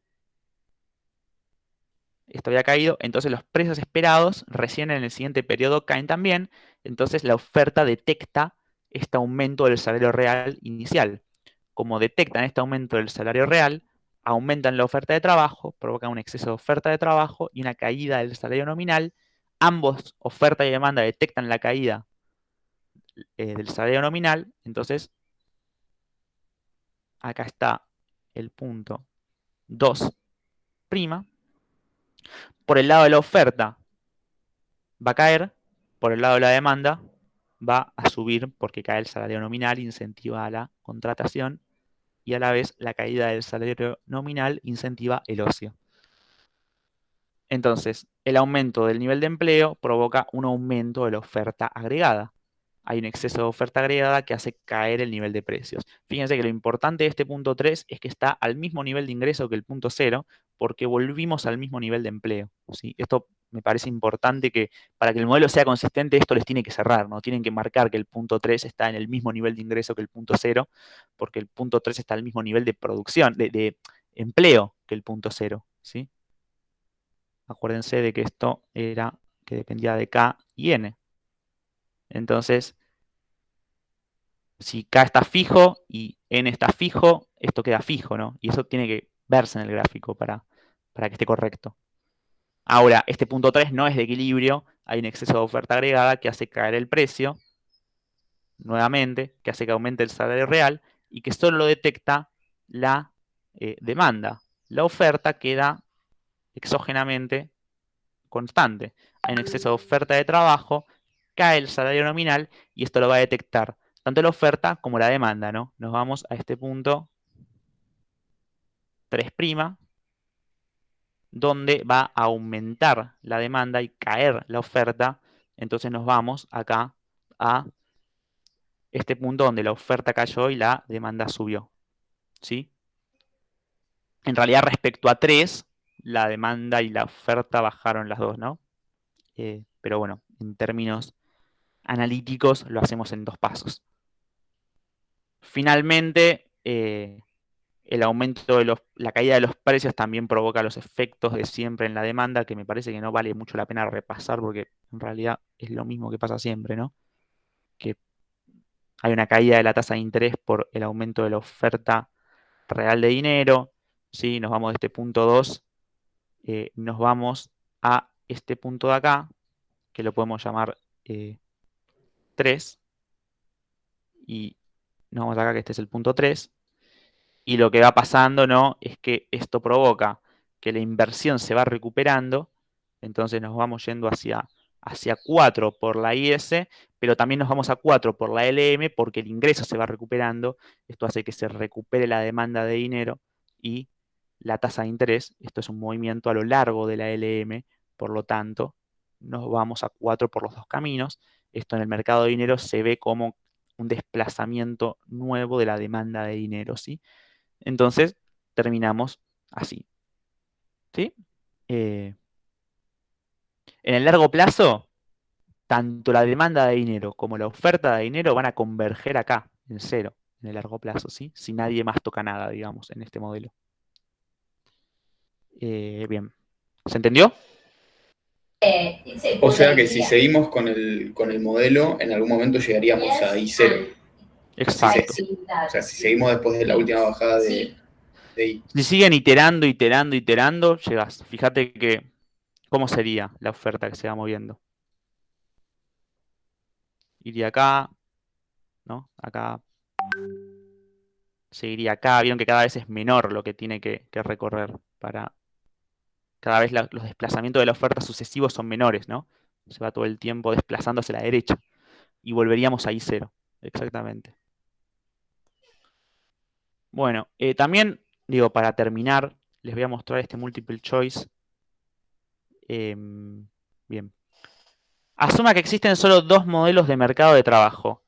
Speaker 1: Esto había caído, entonces los precios esperados recién en el siguiente periodo caen también, entonces la oferta detecta este aumento del salario real inicial. Como detectan este aumento del salario real, aumentan la oferta de trabajo, provocan un exceso de oferta de trabajo y una caída del salario nominal. Ambos, oferta y demanda, detectan la caída del salario nominal, entonces acá está el punto 2'. Por el lado de la oferta va a caer, por el lado de la demanda va a subir porque cae el salario nominal, incentiva a la contratación, y a la vez la caída del salario nominal incentiva el ocio. Entonces, el aumento del nivel de empleo provoca un aumento de la oferta agregada. Hay un exceso de oferta agregada que hace caer el nivel de precios. Fíjense que lo importante de este punto 3 es que está al mismo nivel de ingreso que el punto 0, porque volvimos al mismo nivel de empleo, ¿sí? Esto me parece importante, que para que el modelo sea consistente, esto les tiene que cerrar, ¿no? Tienen que marcar que el punto 3 está en el mismo nivel de ingreso que el punto 0, porque el punto 3 está al mismo nivel de producción, de empleo que el punto 0, ¿sí? Acuérdense de que esto era que dependía de K y N. Entonces, si K está fijo y N está fijo, esto queda fijo, ¿no? Y eso tiene que verse en el gráfico para que esté correcto. Ahora, este punto 3 no es de equilibrio, hay un exceso de oferta agregada que hace caer el precio, nuevamente, que hace que aumente el salario real y que solo lo detecta la demanda. La oferta queda exógenamente constante. Hay un exceso de oferta de trabajo, cae el salario nominal y esto lo va a detectar tanto la oferta como la demanda, ¿no? Nos vamos a este punto 3', donde va a aumentar la demanda y caer la oferta. Entonces nos vamos acá a este punto donde la oferta cayó y la demanda subió, ¿sí? En realidad, respecto a 3, la demanda y la oferta bajaron las dos, ¿no? Pero bueno, en términos analíticos lo hacemos en 2 pasos. Finalmente, el aumento de la caída de los precios también provoca los efectos de siempre en la demanda, que me parece que no vale mucho la pena repasar porque en realidad es lo mismo que pasa siempre, ¿no? Que hay una caída de la tasa de interés por el aumento de la oferta real de dinero, ¿sí? Nos vamos de este punto 2, nos vamos a este punto de acá, que lo podemos llamar 3, y nos vamos acá, que este es el punto 3, y lo que va pasando, ¿no?, es que esto provoca que la inversión se va recuperando, entonces nos vamos yendo hacia 4 por la IS, pero también nos vamos a 4 por la LM porque el ingreso se va recuperando. Esto hace que se recupere la demanda de dinero y la tasa de interés. Esto es un movimiento a lo largo de la LM, por lo tanto, nos vamos a 4 por los dos caminos. Esto en el mercado de dinero se ve como un desplazamiento nuevo de la demanda de dinero, ¿sí? Entonces, terminamos así, ¿sí? En el largo plazo, tanto la demanda de dinero como la oferta de dinero van a converger acá, en 0, en el largo plazo, ¿sí? Si nadie más toca nada, digamos, en este modelo. Bien. ¿Se entendió?
Speaker 6: O sea que si seguimos con el modelo, en algún momento llegaríamos a I0.
Speaker 1: Exacto.
Speaker 6: O sea, si seguimos después de la última bajada de I.
Speaker 1: Si siguen iterando, llegás. Fíjate que, ¿cómo sería la oferta que se va moviendo? Iría acá, ¿no? Acá. Seguiría acá. Vieron que cada vez es menor lo que tiene que recorrer para... Cada vez los desplazamientos de la oferta sucesivos son menores, ¿no? Se va todo el tiempo desplazando hacia la derecha. Y volveríamos a I0. Exactamente. Bueno, también, digo, para terminar, les voy a mostrar este multiple choice. Bien. Asuma que existen solo 2 modelos de mercado de trabajo.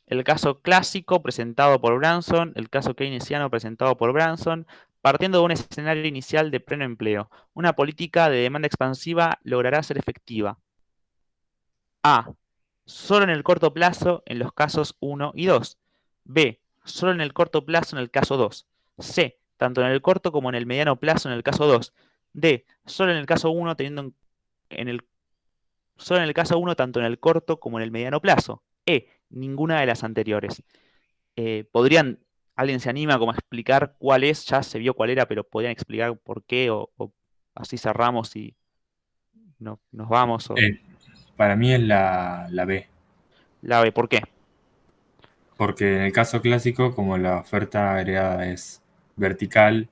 Speaker 1: El caso clásico presentado por Branson, el caso keynesiano presentado por Branson, partiendo de un escenario inicial de pleno empleo. Una política de demanda expansiva logrará ser efectiva. A. Solo en el corto plazo en los casos 1 y 2. B. Solo en el corto plazo en el caso 2. C. Tanto en el corto como en el mediano plazo en el caso 2. D. Solo en el caso 1 solo en el caso 1 tanto en el corto como en el mediano plazo. E. Ninguna de las anteriores. ¿Alguien se anima como a explicar cuál es? Ya se vio cuál era, pero podrían explicar por qué o así cerramos y nos vamos.
Speaker 9: Para mí es la B.
Speaker 1: La B, ¿por qué?
Speaker 9: Porque en el caso clásico, como la oferta agregada es vertical,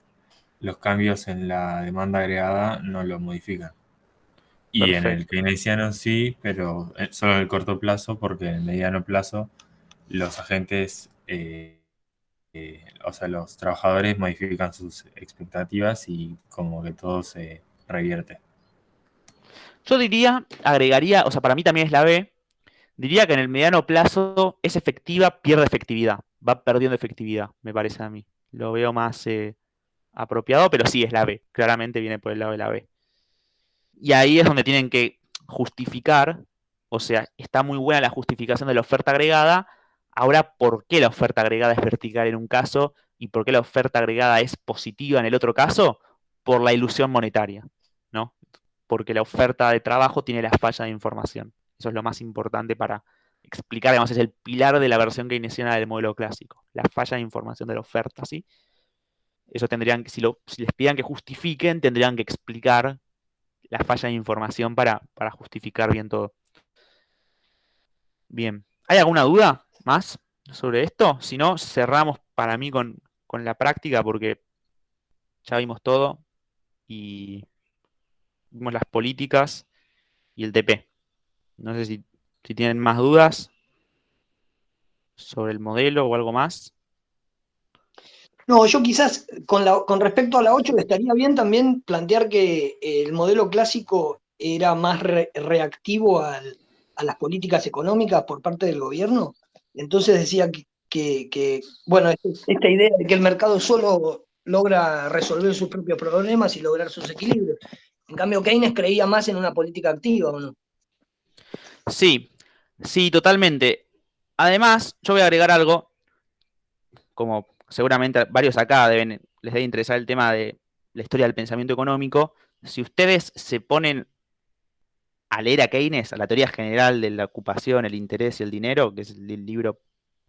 Speaker 9: los cambios en la demanda agregada no lo modifican. Y en el
Speaker 1: Perfecto.
Speaker 9: keynesiano sí, pero solo en el corto plazo, porque en el mediano plazo los agentes, o sea, los trabajadores modifican sus expectativas y como que todo se revierte.
Speaker 1: Yo diría, agregaría, o sea, para mí también es la B, diría que en el mediano plazo es efectiva, pierde efectividad, va perdiendo efectividad, me parece a mí. Lo veo más apropiado, pero sí es la B, claramente viene por el lado de la B. Y ahí es donde tienen que justificar, o sea, está muy buena la justificación de la oferta agregada, ahora, ¿por qué la oferta agregada es vertical en un caso y por qué la oferta agregada es positiva en el otro caso? Por la ilusión monetaria, ¿no? Porque la oferta de trabajo tiene la falla de información. Eso es lo más importante para explicar, además es el pilar de la versión keynesiana del modelo clásico, la falla de información de la oferta, ¿sí? Eso tendrían que, si les pidan que justifiquen, tendrían que explicar la falla de información para justificar bien todo. Bien. ¿Hay alguna duda más sobre esto? Si no, cerramos para mí con la práctica porque ya vimos todo y vimos las políticas y el TP. No sé si tienen más dudas sobre el modelo o algo más.
Speaker 2: No, yo quizás con respecto a la 8 estaría bien también plantear que el modelo clásico era más reactivo a las políticas económicas por parte del gobierno. Entonces decía bueno, esta idea de que el mercado solo logra resolver sus propios problemas y lograr sus equilibrios. En cambio, Keynes creía más en una política activa, ¿o no?
Speaker 1: Sí, sí, totalmente. Además, yo voy a agregar algo, como seguramente varios acá les debe interesar el tema de la historia del pensamiento económico. Si ustedes se ponen a leer a Keynes, a la teoría general de la ocupación, el interés y el dinero, que es el libro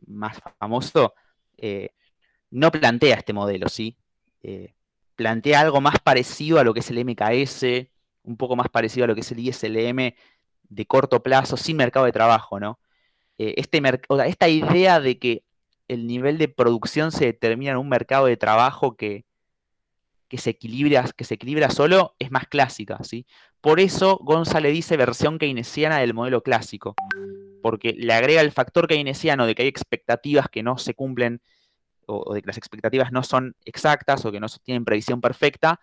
Speaker 1: más famoso, eh, no plantea este modelo, ¿sí? Plantea algo más parecido a lo que es el MKS, un poco más parecido a lo que es el ISLM de corto plazo, sin mercado de trabajo, ¿no? Esta idea de que el nivel de producción se determina en un mercado de trabajo que se equilibra solo es más clásica, ¿sí? Por eso González dice versión keynesiana del modelo clásico, porque le agrega el factor keynesiano de que hay expectativas que no se cumplen o de que las expectativas no son exactas o que no tienen previsión perfecta,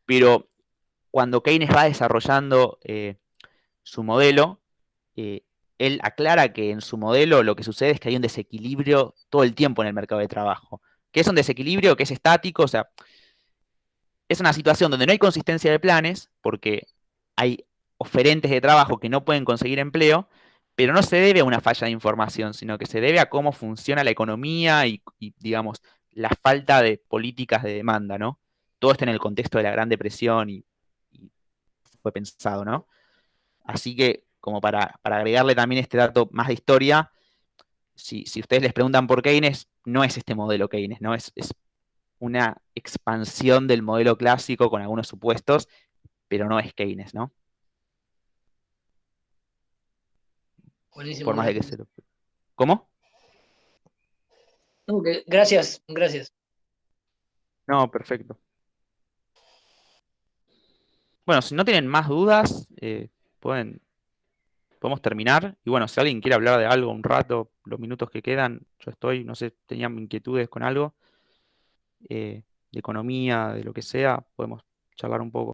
Speaker 1: pero cuando Keynes va desarrollando su modelo, eh, él aclara que en su modelo lo que sucede es que hay un desequilibrio todo el tiempo en el mercado de trabajo, que es un desequilibrio que es estático, o sea, es una situación donde no hay consistencia de planes, porque hay oferentes de trabajo que no pueden conseguir empleo, pero no se debe a una falla de información, sino que se debe a cómo funciona la economía y, digamos, la falta de políticas de demanda, ¿no? Todo esto en el contexto de la Gran Depresión y fue pensado, ¿no? Así que, como para agregarle también este dato más de historia, si ustedes les preguntan por Keynes, no es este modelo Keynes, ¿no? Es una expansión del modelo clásico con algunos supuestos, pero no es Keynes, ¿no?
Speaker 2: Buenísimo,
Speaker 1: Por más de que
Speaker 2: gracias.
Speaker 1: se lo... ¿Cómo?
Speaker 2: No, gracias, gracias.
Speaker 1: No, perfecto. Bueno, si no tienen más dudas, podemos terminar. Y bueno, si alguien quiere hablar de algo un rato, los minutos que quedan, yo estoy, no sé, tenían inquietudes con algo, de economía, de lo que sea, podemos charlar un poco.